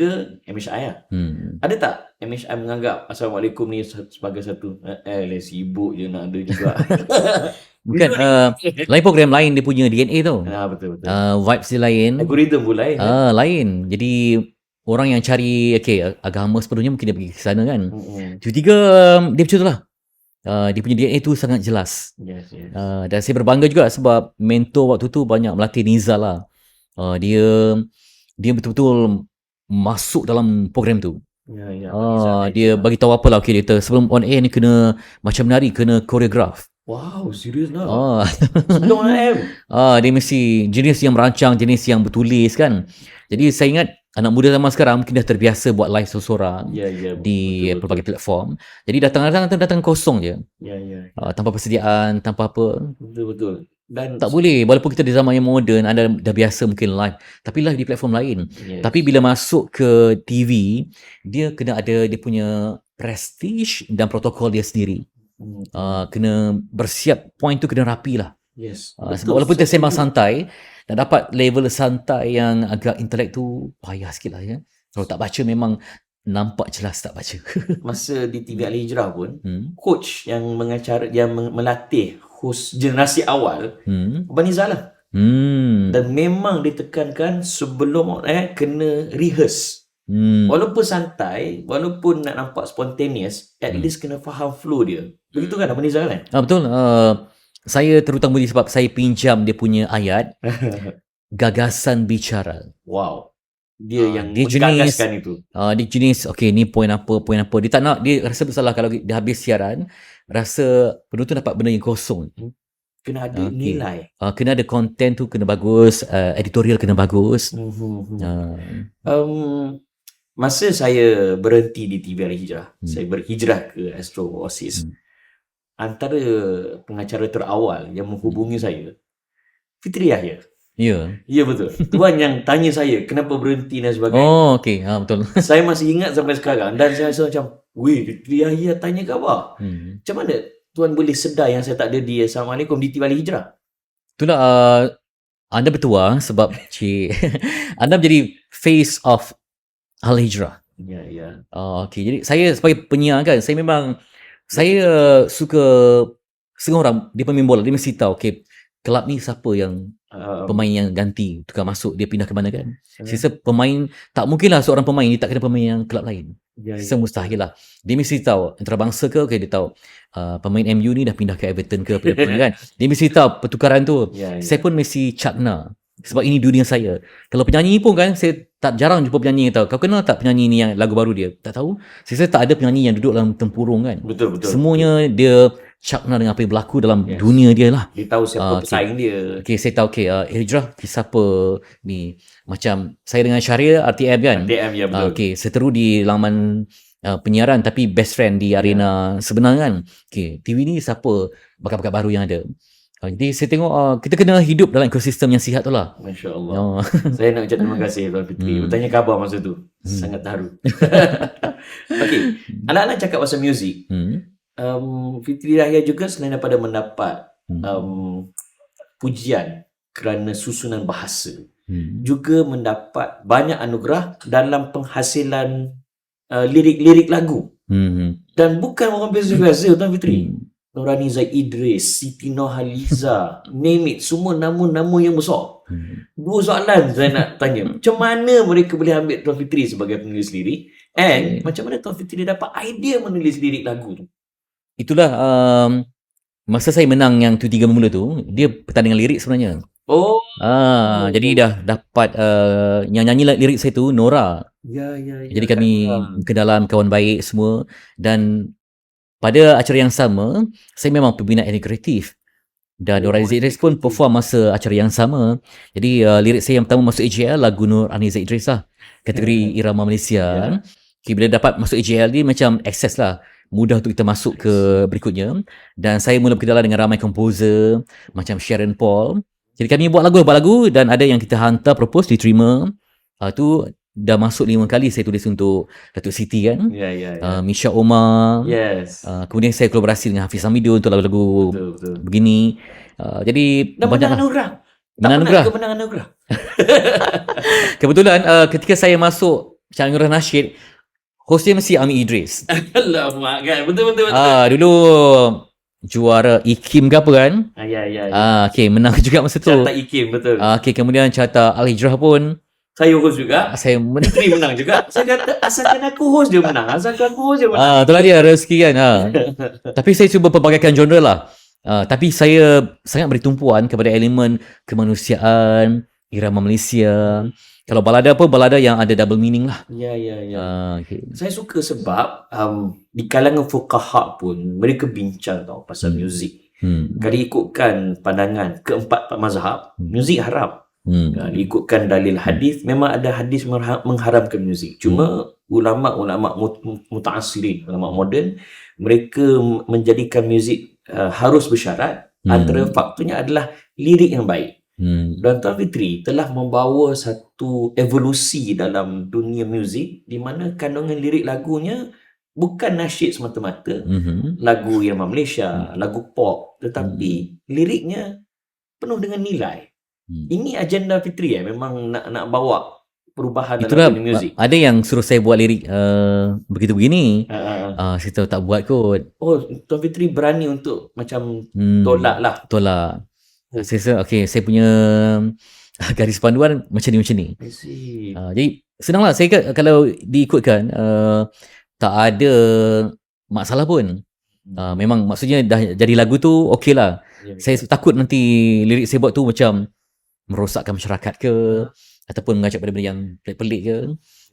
MHI lah. Ada tak MHI menganggap Assalamualaikum ni sebagai satu sibuk je nak ada juga? Bukan, lain program, lain dia punya DNA tau. Betul. Vibes dia lain. Algoritma pun lain. Lain. Jadi orang yang cari agama sepenuhnya mungkin dia pergi ke sana kan. Tiga, dia macam tu lah. Dia punya DNA tu sangat jelas. Yes. Dan saya berbangga juga sebab mentor waktu tu banyak melatih Nizal lah. Dia betul-betul masuk dalam program tu. Dia bagi tahu apa lah, okay, dia sebelum on air ni kena macam menari, kena koreograf. Wow, serius lah. Sebelum on air. Dia mesti jenis yang merancang, jenis yang bertulis kan. Jadi saya ingat anak muda zaman sekarang mungkin dah terbiasa buat live seorang di pelbagai platform. Jadi datang kosong je. Tanpa persediaan, tanpa apa. Betul. Dan tak boleh, walaupun kita di zaman yang moden, anda dah biasa mungkin live, tapi live di platform lain. Tapi bila masuk ke TV, dia kena ada dia punya prestige dan protokol dia sendiri. Kena bersiap, point tu kena rapi lah. Sebab walaupun kita sembang santai, nak dapat level santai yang agak intelek tu payah sikit lah ya. Kalau tak baca memang nampak jelas tak baca. Masa di TV Al-Hijrah pun, coach yang melatih host generasi awal, Abang Nizal lah. Dan memang ditekankan sebelum kena rehearse. Walaupun santai, walaupun nak nampak spontaneous, at least kena faham flow dia. Begitu kan Abang Nizal kan? Betul. Saya terutama sebab saya pinjam dia punya ayat gagasan bicara. Wow. Dia yang menggagaskan itu. Dia jenis ni poin apa. Dia tak nak, dia rasa bersalah kalau dia habis siaran, rasa penonton dapat benda yang kosong. Kena ada nilai. Kena ada konten tu kena bagus, editorial kena bagus. Masa saya berhenti di TV Al-Hijrah, saya berhijrah ke Astro Oasis. Antara pengacara terawal yang menghubungi saya, Fitri Yahya. Ya betul. Tuan yang tanya saya kenapa berhenti dan sebagainya. Betul. Saya masih ingat sampai sekarang dan saya rasa macam, Fitri Yahya tanya khabar. Macam mana tuan boleh sedar yang saya tak ada di Assalamualaikum di TV Al-Hijrah? Itulah, anda bertuah sebab anda menjadi face of Al-Hijrah. Jadi saya sebagai penyiar kan, saya suka setengah orang dia pemain bola, dia mesti tahu kelab ni siapa yang pemain yang ganti tukar masuk, dia pindah ke mana kan. Sisa pemain, tak mungkinlah seorang pemain dia tak kena pemain yang kelab lain. Mustahil lah. Dia mesti tahu antarabangsa ke, dia tahu pemain MU ni dah pindah ke Everton ke apa kan. Dia mesti tahu pertukaran tu. Saya pun mesti cakna sebab ini dunia saya. Kalau penyanyi pun kan, saya tak jarang jumpa penyanyi yang tahu, kau kenal tak penyanyi ni yang lagu baru dia? Tak tahu. Saya tak ada penyanyi yang duduk dalam tempurung kan. Betul. Semuanya dia cakna dengan apa yang berlaku dalam dunia dia lah. Dia tahu siapa pesaing dia. Saya tahu Hijrah siapa ni. Macam saya dengan Syahrir RTM kan. RTM ya betul. Seteru di laman penyiaran tapi best friend di arena sebenar kan. TV ni siapa bakat-bakat baru yang ada. Jadi saya tengok kita kena hidup dalam ekosistem yang sihat tu lah. Masya Allah. Saya nak ucap terima kasih Tuan Fitri. Bertanya khabar masa tu. Sangat terharu. Anak-anak cakap pasal muzik. Fitri Yahya juga selain daripada mendapat pujian kerana susunan bahasa, juga mendapat banyak anugerah dalam penghasilan lirik-lirik lagu. Dan bukan orang biasa-biasa Tuan Fitri. Nurani Zaid Idris, Siti Nurhaliza, name it, semua nama-nama yang besar. Dua soalan saya nak tanya. Macam mana mereka boleh ambil Tuan Fitri sebagai penulis lirik, and macam mana Tuan Fitri dapat idea menulis lirik lagu tu? Itulah masa saya menang yang tu 3 bermula tu, dia pertandingan lirik sebenarnya. Jadi dah dapat yang nyanyi lirik saya tu Nora. Jadi kami ke dalam kawan baik semua, dan pada acara yang sama saya memang pembina etnik kreatif, dan Nur Aziz Idris pun perform masa acara yang sama. Jadi lirik saya yang pertama masuk AJL lagu Nur Aziz Idris lah, kategori irama Malaysia. Bila dapat masuk AJL ni macam access lah, mudah untuk kita masuk ke berikutnya. Dan saya mula berkenalan dengan ramai komposer macam Sharon Paul. Jadi kami buat lagu, dan ada yang kita hantar propose, diterima. Tu dah masuk 5 kali saya tulis untuk Datuk Siti kan. Misha Omar. Kemudian saya kolaborasi dengan Hafiz Hamidu untuk lagu-lagu begini. Jadi dan banyak menang anugerah. Kebetulan ketika saya masuk Anugerah Nasyid, hostnya mesti Ami Idris. Alamak kan. Betul. Dulu juara IKIM ke apa kan. Ya. Okay, menang juga masa tu. Carta IKIM, betul. Okay, kemudian carta Al-Hijrah pun Saya host juga. saya menang. Fitri menang juga. Saya kata, asalkan aku host dia menang. Asalkan aku host dia menang. Itulah dia rezeki kan. Tapi saya cuba pelbagaikan genre lah. Tapi saya sangat beri tumpuan kepada elemen kemanusiaan, irama Malaysia. Kalau balada apa, balada yang ada double meaning lah. Ya. Okay. Saya suka sebab di kalangan fuqaha pun mereka bincang tau pasal muzik. Kalau ikutkan pandangan keempat mazhab, muzik haram. Kalau ikutkan dalil hadis, memang ada hadis mengharamkan muzik. Cuma ulama-ulama mutaassirin, ulama moden, mereka menjadikan muzik harus bersyarat. Antara faktornya adalah lirik yang baik. Dan Tuan Fitri telah membawa satu evolusi dalam dunia muzik di mana kandungan lirik lagunya bukan nasyid semata-mata, lagu irama Malaysia, lagu pop, tetapi liriknya penuh dengan nilai. Ini agenda Fitri memang nak bawa perubahan Itulah, dalam dunia muzik. ada yang suruh saya buat lirik begitu begini. Saya tahu tak buat kot. Oh, Tuan Fitri berani untuk macam tolak lah. Tolak. Saya punya garis panduan macam ni. I see. Jadi senang lah. Saya kalau diikutkan tak ada masalah pun. Memang maksudnya dah jadi lagu tu okey lah. Saya takut nanti lirik saya buat tu macam merosakkan masyarakat ke, ataupun mengajak pada benda yang pelik-pelik ke.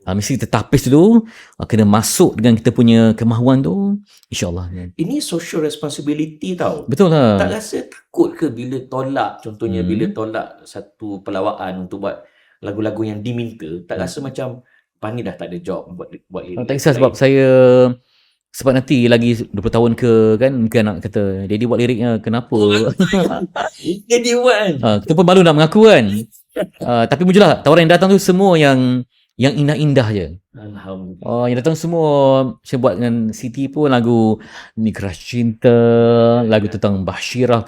Mesti kita tapis dulu, kena masuk dengan kita punya kemahuan tu, insyaAllah. Ini social responsibility tau. Betul lah. Tak rasa takut ke bila tolak, contohnya bila tolak satu pelawaan untuk buat lagu-lagu yang diminta, tak rasa macam Pani dah tak ada job buat lirik. Tak kisah sebab nanti lagi 20 tahun ke kan, mungkin nak kata Daddy buat liriknya kenapa. Jadi buat kan. Kita pun malu nak mengaku kan. Tapi mujalah tawaran yang datang tu semua yang indah-indah je. Alhamdulillah. Yang datang semua saya buat dengan Siti pun lagu Ni Keras Cinta, lagu tentang Bashirah,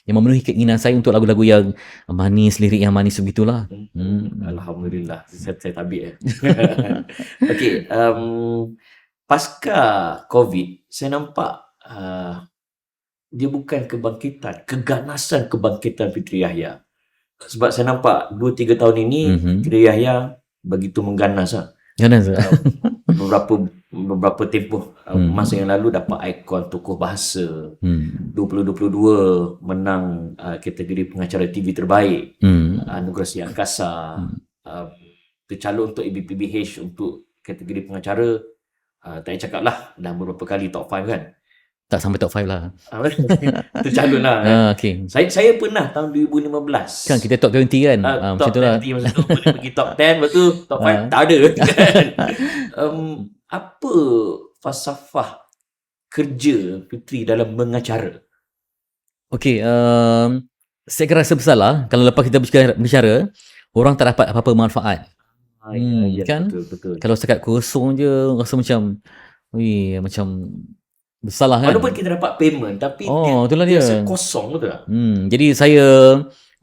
yang memenuhi keinginan saya untuk lagu-lagu yang manis, lirik yang manis begitulah. Alhamdulillah. Saya tabik Okey, pasca COVID, saya nampak dia bukan keganasan kebangkitan Fitri Yahya. Sebab saya nampak 2-3 tahun ini Fitri Yahya begitu mengganas lah. Ganas. Beberapa tempoh masa yang lalu dapat ikon tokoh bahasa. 2022 menang kategori pengacara TV terbaik. Anugerah Siar Angkasa. Tercalon untuk ABPBH untuk kategori pengacara. Tak payah cakap lah, dah beberapa kali top 5 kan. Tak sampai top 5 lah. Tercalon lah. Okay. Saya pernah tahun 2015. Kan kita top 20 kan. Top 20 masa tu boleh pergi top 10, lepas tu top 5 tak ada kan. Apa falsafah kerja Fitri dalam mengacara? Okay, saya rasa besar lah kalau lepas kita bicara orang tak dapat apa-apa manfaat. Kan? Betul. Kalau setakat kosong je rasa macam besar lah kan. Walaupun kita dapat payment tapi itulah dia. Kosong, betul tak? Jadi saya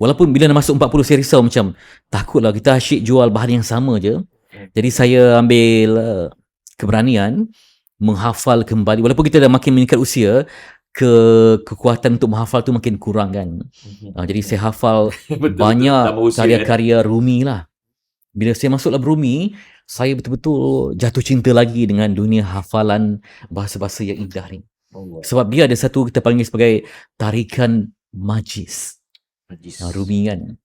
walaupun bila nak masuk 40 saya risau macam takutlah kita asyik jual bahan yang sama je. Jadi saya ambil keberanian menghafal kembali, walaupun kita dah makin meningkat usia, kekuatan untuk menghafal tu makin kurang kan. Jadi saya hafal banyak karya-karya Rumi lah. Bila saya masuk dalam Rumi, saya betul-betul jatuh cinta lagi dengan dunia hafalan bahasa-bahasa yang indah ni. Sebab dia ada satu kita panggil sebagai tarikan majis. Rumi kan.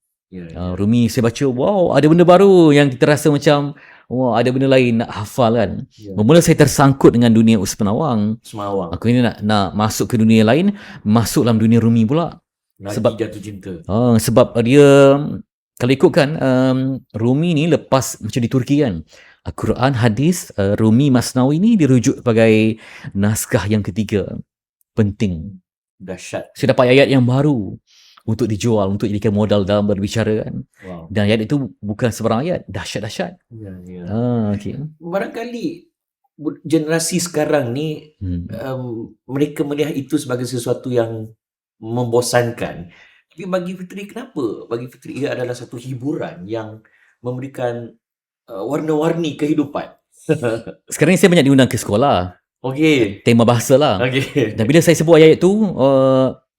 Rumi saya baca, wow, ada benda baru yang kita rasa macam ada benda lain nak hafal kan. Bermula saya tersangkut dengan dunia Semawang. Aku ini nak masuk ke dunia lain, masuk dalam dunia Rumi pula. Sebab jatuh cinta. Sebab dia kalau ikutkan Rumi ni lepas macam di Turki kan, Al-Quran, hadis, Rumi Masnawi ni dirujuk sebagai naskah yang ketiga. Penting. Dahsyat. Saya dapat ayat yang baru untuk dijual, untuk jadikan modal dalam berbicara kan. Dan ayat itu bukan sebarang ayat, dahsyat-dahsyat. Okay. Barangkali generasi sekarang ni mereka melihat itu sebagai sesuatu yang membosankan. Tapi bagi Fitri, kenapa? Bagi Fitri ia adalah satu hiburan yang memberikan warna-warni kehidupan. Sekarang ni saya banyak diundang ke sekolah. Okey. tema bahasa lah. Okey. Dan bila saya sebut ayat tu,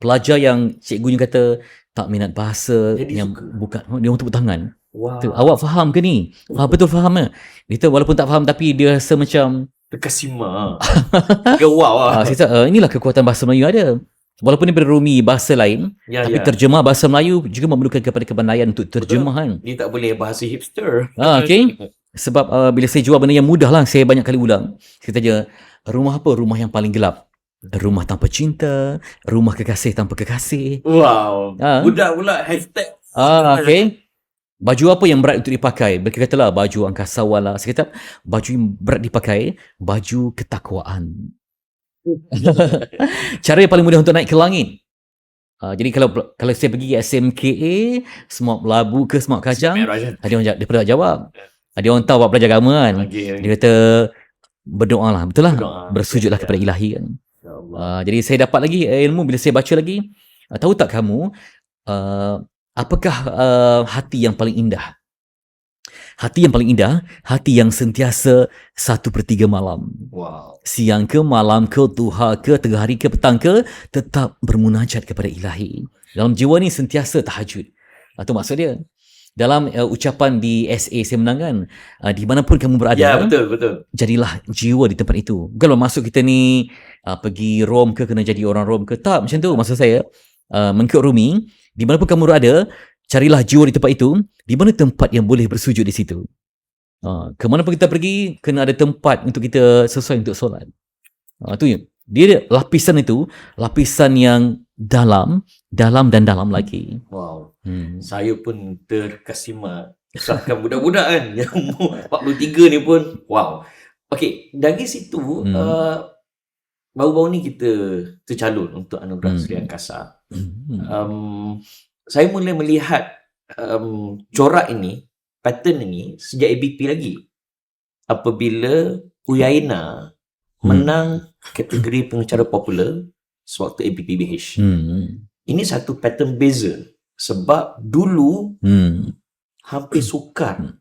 pelajar yang cikgunya kata tak minat bahasa Jadi yang suka. bukan, dia orang tepuk tangan. Kata, Wow. awak faham ke ni? Faham, betul faham ke? Dia kata walaupun tak faham tapi dia rasa macam Terkesima. Ke wow lah. saya kata, inilah kekuatan bahasa Melayu ada. Walaupun dia berrumi bahasa lain, Ya, tapi ya. terjemah bahasa Melayu juga memerlukan kepada kepandaian untuk terjemahan. Dia tak boleh bahasa hipster. Okay. Sebab bila saya jual benda yang mudah lah, saya banyak kali ulang. Saya tanya, rumah apa? Rumah yang paling gelap. Rumah tanpa cinta, rumah kekasih tanpa kekasih. Wow. Ah. Budak pula hashtag. Okay. Baju apa yang berat untuk dipakai? Mereka katalah baju angkasawan lah. Saya kata, baju yang berat dipakai, baju ketakwaan. Cara yang paling mudah untuk naik ke langit. Jadi kalau saya pergi SMKA, Semua Melabu ke Semua Kajang, ada orang dia jawab. Ada orang tahu buat pelajar agama kan. Okay. Dia kata berdoa lah, betul lah. Berdoa. Bersujudlah Ya. kepada ilahi kan. Ya Allah. Jadi saya dapat lagi ilmu bila saya baca lagi. Tahu tak kamu, apakah hati yang paling indah? Hati yang paling indah, hati yang sentiasa 1/3 malam. Wow. Siang ke, malam ke, duha ke, tengah hari ke, petang ke, tetap bermunajat kepada ilahi. Dalam jiwa ni sentiasa tahajud. Itu maksud dia. Dalam ucapan di SA saya menang kan, di mana pun kamu berada, Ya, betul. jadilah jiwa di tempat itu. Bukan masuk kita ni pergi Rom ke, kena jadi orang Rom ke. Tak, macam tu maksud saya. Mengikut Rumi, di mana pun kamu berada, carilah jiwa di tempat itu, di mana tempat yang boleh bersujud di situ. Kemana pun kita pergi, kena ada tempat untuk kita sesuai untuk solat. Tu dia lapisan itu, lapisan yang dalam dan dalam lagi. Wow. Saya pun terkesima. Misalkan budak-budak kan yang umur 43 ni pun wow. Okey, dari situ baru-baru ni kita tercalon untuk anugerah Sri Angkasa. Saya mulai melihat corak ini, pattern ini sejak ABP lagi. Apabila Uyaina menang kategori pengacara popular sewaktu ABP BH. Ini satu pattern beza. Sebab dulu hampir sukar.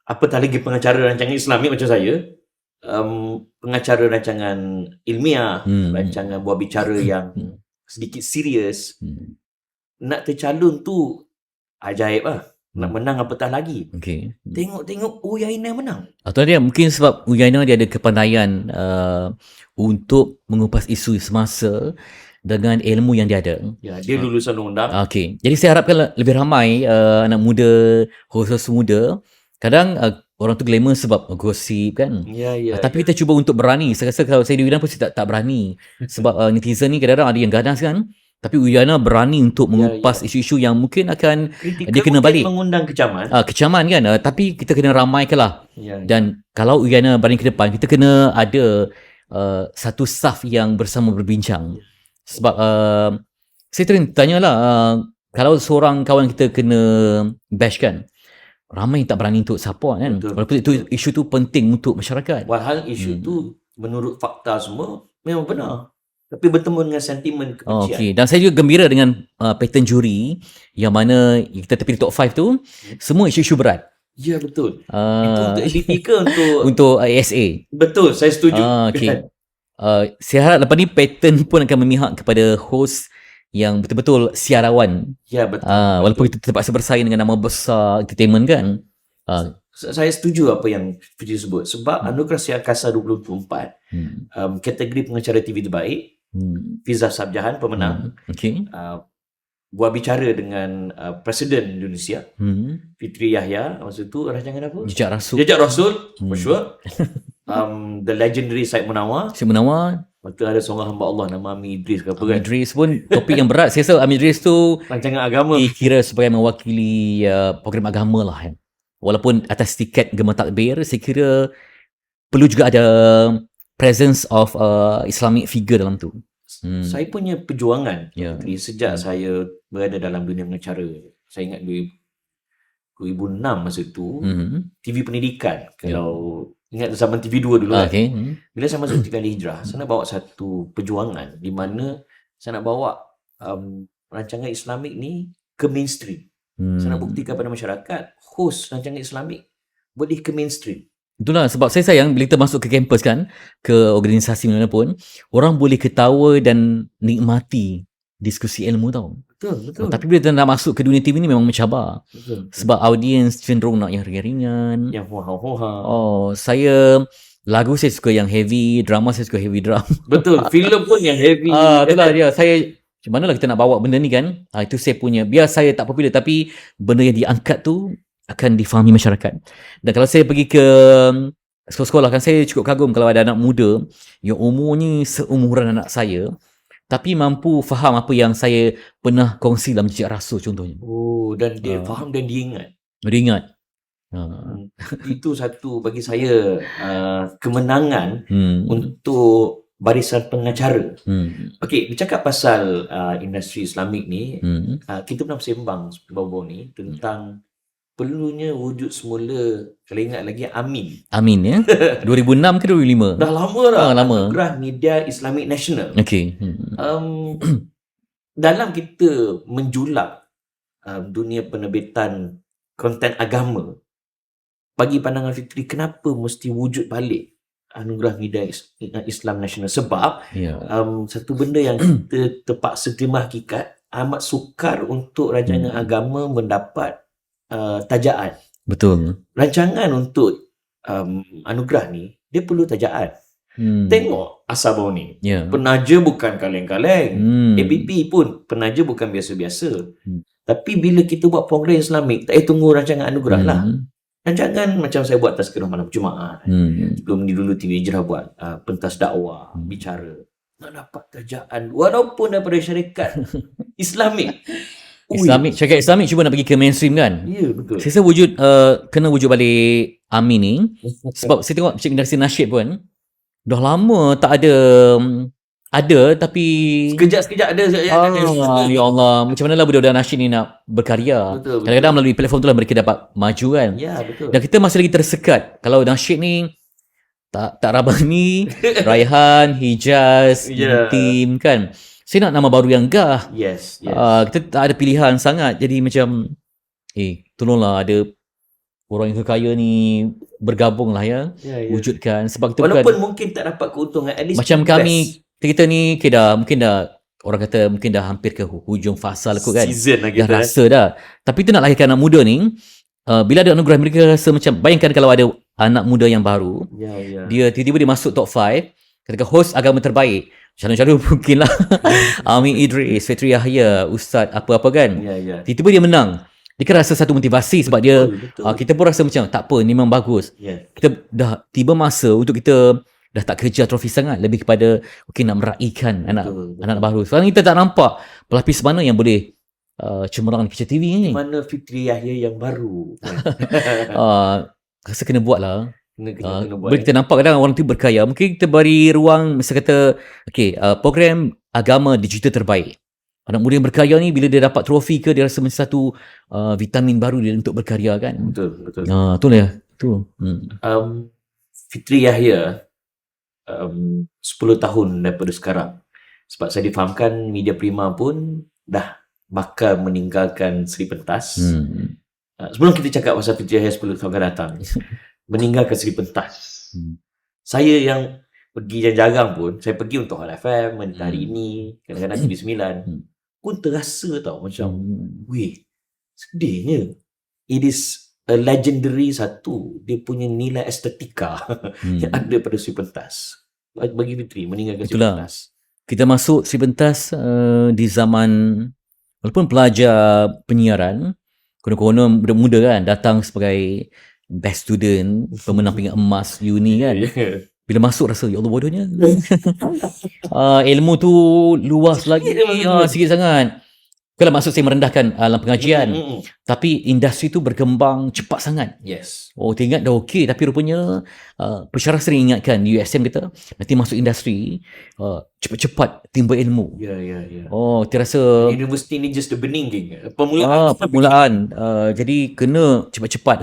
Apatah lagi pengacara rancangan Islamik macam saya, pengacara rancangan ilmiah, rancangan buah bicara yang sedikit serius, nak tercalon tu ajaib lah. Nak menang apatah lagi. Okay. Tengok Uyaina menang. Atau dia mungkin sebab Uyaina dia ada kepandaian untuk mengupas isu semasa dengan ilmu yang dia ada. Ya, dia lulusan undang. Okay. Jadi saya harapkan lebih ramai anak muda, host muda. Kadang orang tu glamour sebab gosip kan. Ya. Tapi kita cuba untuk berani. Saya rasa kalau saya di Uyaina pun saya tak berani. Sebab netizen ni kadang-kadang ada yang ganas kan. Tapi Uyaina berani untuk mengupas isu-isu yang mungkin akan dia kena balik. Mengundang kecaman. Kecaman kan. Tapi kita kena ramaikan lah. Ya. Dan kalau Uyaina berani ke depan, kita kena ada satu saf yang bersama berbincang. Sebab saya tanyalah, kalau seorang kawan kita kena bash kan, ramai tak berani untuk support kan. Betul. Walaupun itu isu tu penting untuk masyarakat. Walhal isu tu menurut fakta semua memang benar. Tapi bertemu dengan sentimen kebencian. Okay. Dan saya juga gembira dengan pattern juri yang mana kita tepi top 5 tu, semua isu-isu berat. Ya, betul. Itu untuk ABP ke untuk ASA? Betul, saya setuju. Okay. Saya harap lepas ni pattern pun akan memihak kepada host yang betul-betul siarawan. Ya, betul. Walaupun kita terpaksa bersaing dengan nama besar entertainment kan. Saya setuju apa yang Fiji sebut. Sebab Anugerah Sri Angkasa 2024, kategori pengacara TV terbaik, Fiza Sabjahan pemenang. Okay. Buat bicara dengan Presiden Indonesia, Fitri Yahya, masa tu rancangan apa? Jejak Rasul. Jejak Rasul, for sure. The legendary Syed Munawar. Syed Munawar. Lepas tu ada seorang hamba Allah nama Ami Idris ke apa kan. Ami Idris pun topik yang berat. Saya rasa Ami Idris tu rancangan agama dikira sebagai mewakili program agama lah kan. Walaupun atas tiket Gemah Takbir, saya kira perlu juga ada presence of Islamic figure dalam tu. Saya punya perjuangan sejak saya berada dalam dunia pengacara. Saya ingat 2006 masa tu, TV Pendidikan. Kalau ingat zaman TV2 dulu kan. Bila saya masuk TV Al-Hijrah, saya nak bawa satu perjuangan di mana saya nak bawa rancangan Islamik ni ke mainstream. Saya nak buktikan kepada masyarakat, host rancangan Islamik boleh ke mainstream. Itulah sebab saya sayang bila kita masuk ke kampus kan, ke organisasi mana pun, orang boleh ketawa dan nikmati diskusi ilmu tau. Betul. Tapi bila kita nak masuk ke dunia TV ni memang mencabar. Betul. Sebab audiens cenderung nak yang ringan-ringan. Yang hoha-hoha. Saya lagu saya suka yang heavy, drama saya suka heavy drama. Betul. Filem pun yang heavy. Itulah dia. Saya macam manalah kita nak bawa benda ni kan. Itu saya punya. Biar saya tak popular tapi benda yang diangkat tu akan difahami masyarakat. Dan kalau saya pergi ke sekolah-sekolah kan, saya cukup kagum kalau ada anak muda yang umurnya seumuran anak saya tapi mampu faham apa yang saya pernah kongsi dalam Jejak Rasul contohnya. Dan dia faham dan dia ingat. Dia ingat. Itu satu bagi saya kemenangan untuk barisan pengacara. Okey, bercakap pasal industri Islamik ni, kita pernah sembang baru-baru ni tentang perlunya wujud semula, kalau ingat lagi, Amin ya. 2006 ke 2005? Dah lama dah. Lama. Anugerah Media Islamic National. Okey. Dalam kita menjulak dunia penerbitan konten agama, bagi pandangan Fitri, kenapa mesti wujud balik Anugerah Media Islam Nasional? Sebab satu benda yang kita terpaksa terima hakikat, amat sukar untuk rancangan agama mendapat tajaan. Betul. Rancangan untuk anugerah ni, dia perlu tajaan. Tengok Asar baru ni. Penaja bukan kaleng-kaleng. APP pun penaja bukan biasa-biasa. Tapi bila kita buat program Islamik, tak tunggu rancangan anugerah lah. Rancangan macam saya buat Tazkirah Malam Jumaat. Sebelum ni dulu TV Hijrah buat pentas dakwah, bicara. Nak dapat tajaan walaupun daripada syarikat Islamik. Syarikat Islamik cuba nak pergi ke mainstream kan? Ya, betul. Saya kena wujud balik Amin ni. Sebab saya tengok macam industri nasyid pun dah lama tak ada tapi sekejap ada. Ya Allah, macam mana lah budak-budak nasyid ni nak berkarya. Betul. Kadang-kadang melalui platform tu lah mereka dapat maju kan. Ya, betul. Dan kita masih lagi tersekat. Kalau nasyid ni tak Rabani, Raihan, Hijaz, Intim kan. Saya nak nama baru yang gah. Yes. Kita tak ada pilihan sangat. Jadi macam tolonglah ada orang yang kaya ni bergabung lah ya. Wujudkan. Sebab kita walaupun mungkin tak dapat keuntungan, at least macam kita ni mungkin dah orang kata mungkin dah hampir ke hujung fasa lah kot kan. Season lah kita. Dah rasa dah. Tapi kita nak lahirkan anak muda ni, bila ada anugerah mereka rasa macam, bayangkan kalau ada anak muda yang baru, dia tiba-tiba dia masuk top 5, ketika host agama terbaik, calon-calon mungkin lah Amin Idris, Fitri Yahya, Ustaz apa-apa kan. Tiba-tiba dia menang. Dia kan rasa satu motivasi sebab betul. Kita pun rasa macam tak apa, ni memang bagus. Kita dah tiba masa untuk kita dah tak kejar trofi sangat, lebih kepada nak meraihkan anak baru. Sekarang kita tak nampak pelapis mana yang boleh cemerlang di Kecil TV ni. Mana Fitri Yahya yang baru? Rasa kena buat lah. Boleh kita nampak kadang orang tu berkaya, mungkin kita beri ruang, misal kata program agama digital terbaik. Anak muda yang berkarya ni bila dia dapat trofi ke, dia rasa macam satu vitamin baru dia untuk berkarya kan. Betul. Itulah ya. Tu. Fitri Yahya 10 tahun daripada sekarang. Sebab saya difahamkan Media Prima pun dah bakal meninggalkan Seri Pentas. Sebelum kita cakap pasal Fitri Yahya 10 tahun akan datang, meninggalkan Seri Pentas. Saya yang pergi jarang pun, saya pergi untuk Hot FM, Menita Hari Ini, kadang-kadang TV 9, pun terasa tau macam, sedihnya. It is a legendary satu, dia punya nilai estetika yang ada pada Seri Pentas. Bagi Fitri, meninggalkan Seri Pentas. Kita masuk Seri Pentas di zaman, walaupun pelajar penyiaran, konon-konon muda kan, datang sebagai best student, pemenang pingat emas uni kan. Bila masuk rasa, ya Allah bodohnya. Ilmu tu luas lagi, sikit sangat. Bukanlah maksud saya merendahkan dalam pengajian, tapi industri tu berkembang cepat sangat. Ingat dah okey, tapi rupanya pensyarah sering ingatkan di USM kita, nanti masuk industri cepat-cepat timbul ilmu. Terasa universiti ni just the beginning, permulaan. Jadi kena cepat-cepat.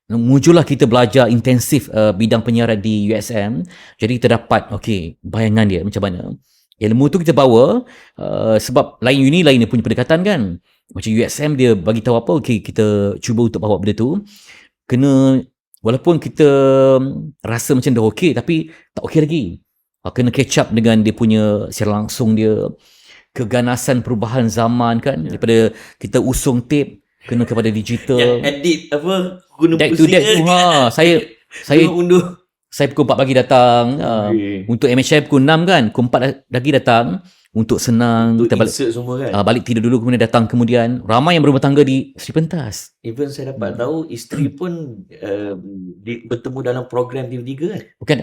Muncullah kita belajar intensif bidang penyiaran di USM. Jadi kita dapat bayangan dia macam mana. Ilmu tu kita bawa sebab lain uni lain dia punya pendekatan kan. Macam USM dia bagi tahu apa, kita cuba untuk bawa benda tu. Kena walaupun kita rasa macam dah okey, tapi tak okey lagi. Kena catch up dengan dia punya secara langsung dia, keganasan perubahan zaman kan, daripada kita usung tape kena kepada Yang digital. edit apa guna Deck to pusing deck tu saya unduh. pukul 4 pagi datang, Okay. untuk MHI pukul 6 kan, pukul 4 pagi datang untuk senang, Untuk kita balik, insert semua kan. balik tidur dulu, kemudian datang kemudian. Ramai yang berumah tangga di Sri Pentas. Even saya dapat tahu isteri pun bertemu dalam program TV3 kan. Bukan,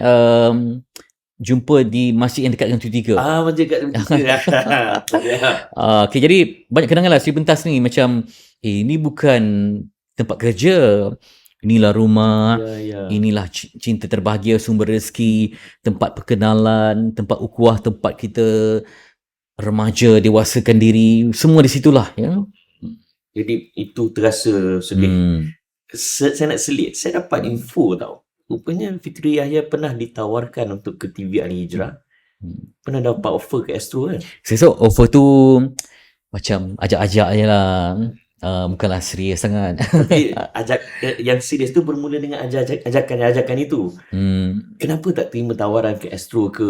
jumpa di masjid yang dekat dengan TV3. Macam kat TV3. Okay, jadi banyak kenangan lah Sri Pentas ni. Macam ini bukan tempat kerja, inilah rumah, Ya. inilah cinta terbahagia, sumber rezeki, tempat perkenalan, tempat ukhuwah, tempat kita remaja, dewasakan diri, semua di situlah ya. Jadi itu terasa sedih. Saya nak selit, saya dapat info tau. Rupanya Fitri Yahya pernah ditawarkan untuk ke TV Al Hijrah. Pernah dapat offer ke Astro kan? Saya rasa offer tu macam ajak-ajak je lah. Bukanlah serius sangat. Tapi yang serius tu bermula dengan ajakan itu. Kenapa tak terima tawaran ke Astro ke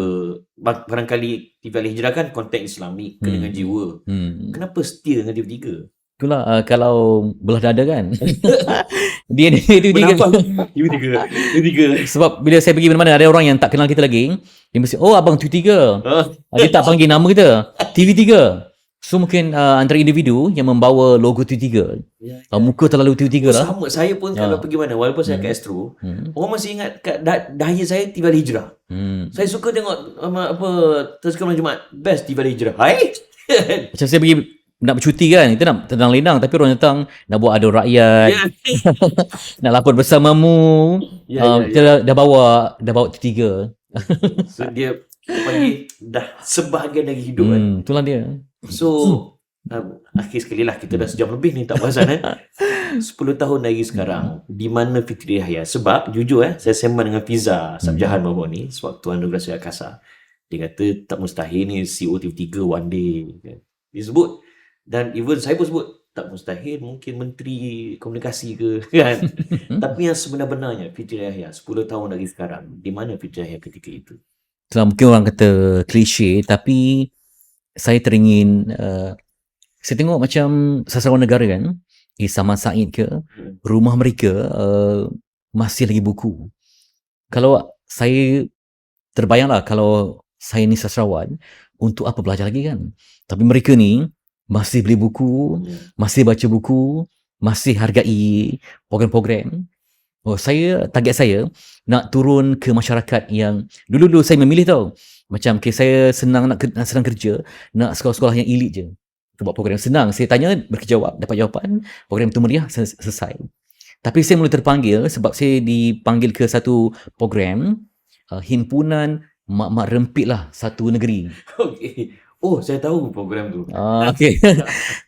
barangkali TV Al Hijrah kan konten Islamik, dengan jiwa. Kenapa setia dengan TV3? Itulah, kalau belah dada kan. Dia TV3. Sebab bila saya pergi mana-mana, ada orang yang tak kenal kita lagi, dia mesti, oh abang TV3. Dia tak panggil nama kita, TV3. So mungkin antara individu yang membawa logo TV3. Muka terlalu TV3 lah. Sama, saya pun kalau pergi mana, walaupun saya ke Astro, orang masih ingat kat daya saya TV Al Hijrah. Saya suka tengok Tazkirah Malam Jumaat, best TV Al Hijrah. Hai. Macam saya pergi nak bercuti kan, kita nak tenang lenang, tapi orang datang nak buat adu rakyat, nak lapor bersamamu, kita dah bawa TV3. So dia panggil dah sebahagian dari hidup kan. Itulah dia. So akhir sekali lah, kita dah sejam lebih ni tak perasan 10 tahun dari sekarang, di mana Fitri Yahya? Sebab jujur saya sembang dengan Fiza Sabjahan baru ni sewaktu Anugerah Suria Kasar. Dia kata tak mustahil ni CEO TV3 one day kan. Dia sebut, dan even saya pun sebut tak mustahil, mungkin Menteri Komunikasi ke kan. Tapi yang sebenar-benarnya Fitri Yahya 10 tahun dari sekarang, di mana Fitri Yahya ketika itu? Mungkin orang kata klise, tapi saya teringin, saya tengok macam sastrawan negara kan, Sama Said ke, rumah mereka masih lagi buku. Kalau saya terbayanglah, kalau saya ni sastrawan, untuk apa belajar lagi kan. Tapi mereka ni masih beli buku, masih baca buku, masih hargai program-program. Target saya nak turun ke masyarakat yang dulu saya memilih tau. Macam saya senang nak kerja, nak sekolah-sekolah yang elit je. Buat program senang. Saya tanya, berkejawab, dapat jawapan, program tu meriah, selesai. Tapi saya mula terpanggil sebab saya dipanggil ke satu program, himpunan mak-mak rempit lah satu negeri. Okay. Oh, saya tahu program tu. Okay.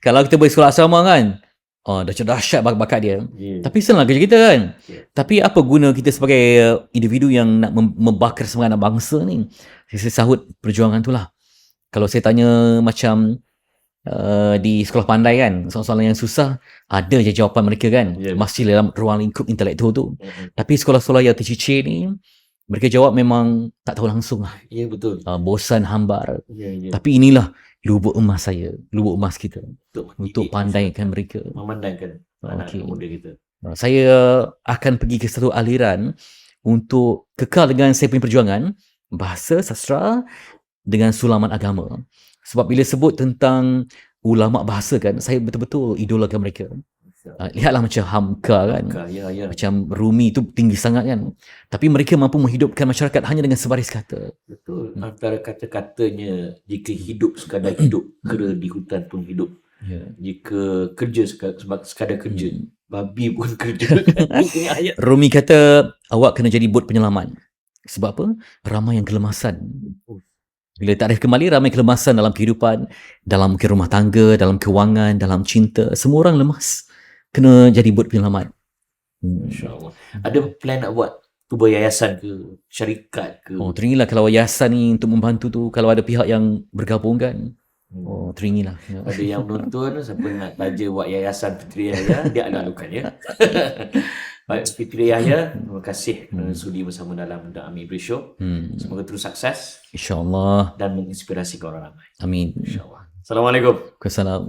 Kalau kita boleh sekolah asrama kan, dah dahsyat bakat dia. Tapi senang kerja kita kan. Tapi apa guna kita sebagai individu yang nak membakar semangat anak bangsa ni? Saya sahut perjuangan tu lah. Kalau saya tanya macam di sekolah pandai kan, soalan-soalan yang susah, ada je jawapan mereka kan. Masih dalam ruang lingkup intelektual tu. Tapi sekolah-sekolah yang tercicir ni, mereka jawab memang tak tahu langsung lah. Ya, betul. Bosan, hambar. Tapi inilah lubuk emas saya, lubuk emas kita. Untuk pandaikan mereka. Memandangkan anak muda kita. Saya akan pergi ke satu aliran untuk kekal dengan saya punya perjuangan, bahasa, sastra dengan sulaman agama. Sebab bila sebut tentang ulama bahasa kan, saya betul-betul idolakan mereka. Lihatlah macam Hamka kan, macam Rumi tu tinggi sangat kan, tapi mereka mampu menghidupkan masyarakat hanya dengan sebaris kata. Betul. Antara kata-katanya, jika hidup sekadar hidup, kera di hutan pun hidup. Jika kerja sekadar kerja, babi pun kerja. Rumi kata, awak kena jadi bot penyelamat. Sebab apa? Ramai yang kelemasan. Bila tarikh kembali, ramai kelemasan dalam kehidupan, dalam rumah tangga, dalam kewangan, dalam cinta. Semua orang lemas. Kena jadi bot penyelamat. InsyaAllah. Ada plan nak buat tubuh yayasan ke, syarikat ke? Teringilah kalau yayasan ni untuk membantu tu, kalau ada pihak yang bergabung kan. Teringilah. Ada yang menonton, siapa nak taja buat yayasan Fitri Yahya, dia alu-alukan ya. Baik, Fitri Yahya, terima kasih kerana sudi bersama dalam The Ami Bri Show. Semoga terus sukses InsyaAllah. dan menginspirasi orang ramai. Amin. InsyaAllah. Assalamualaikum. Wassalam.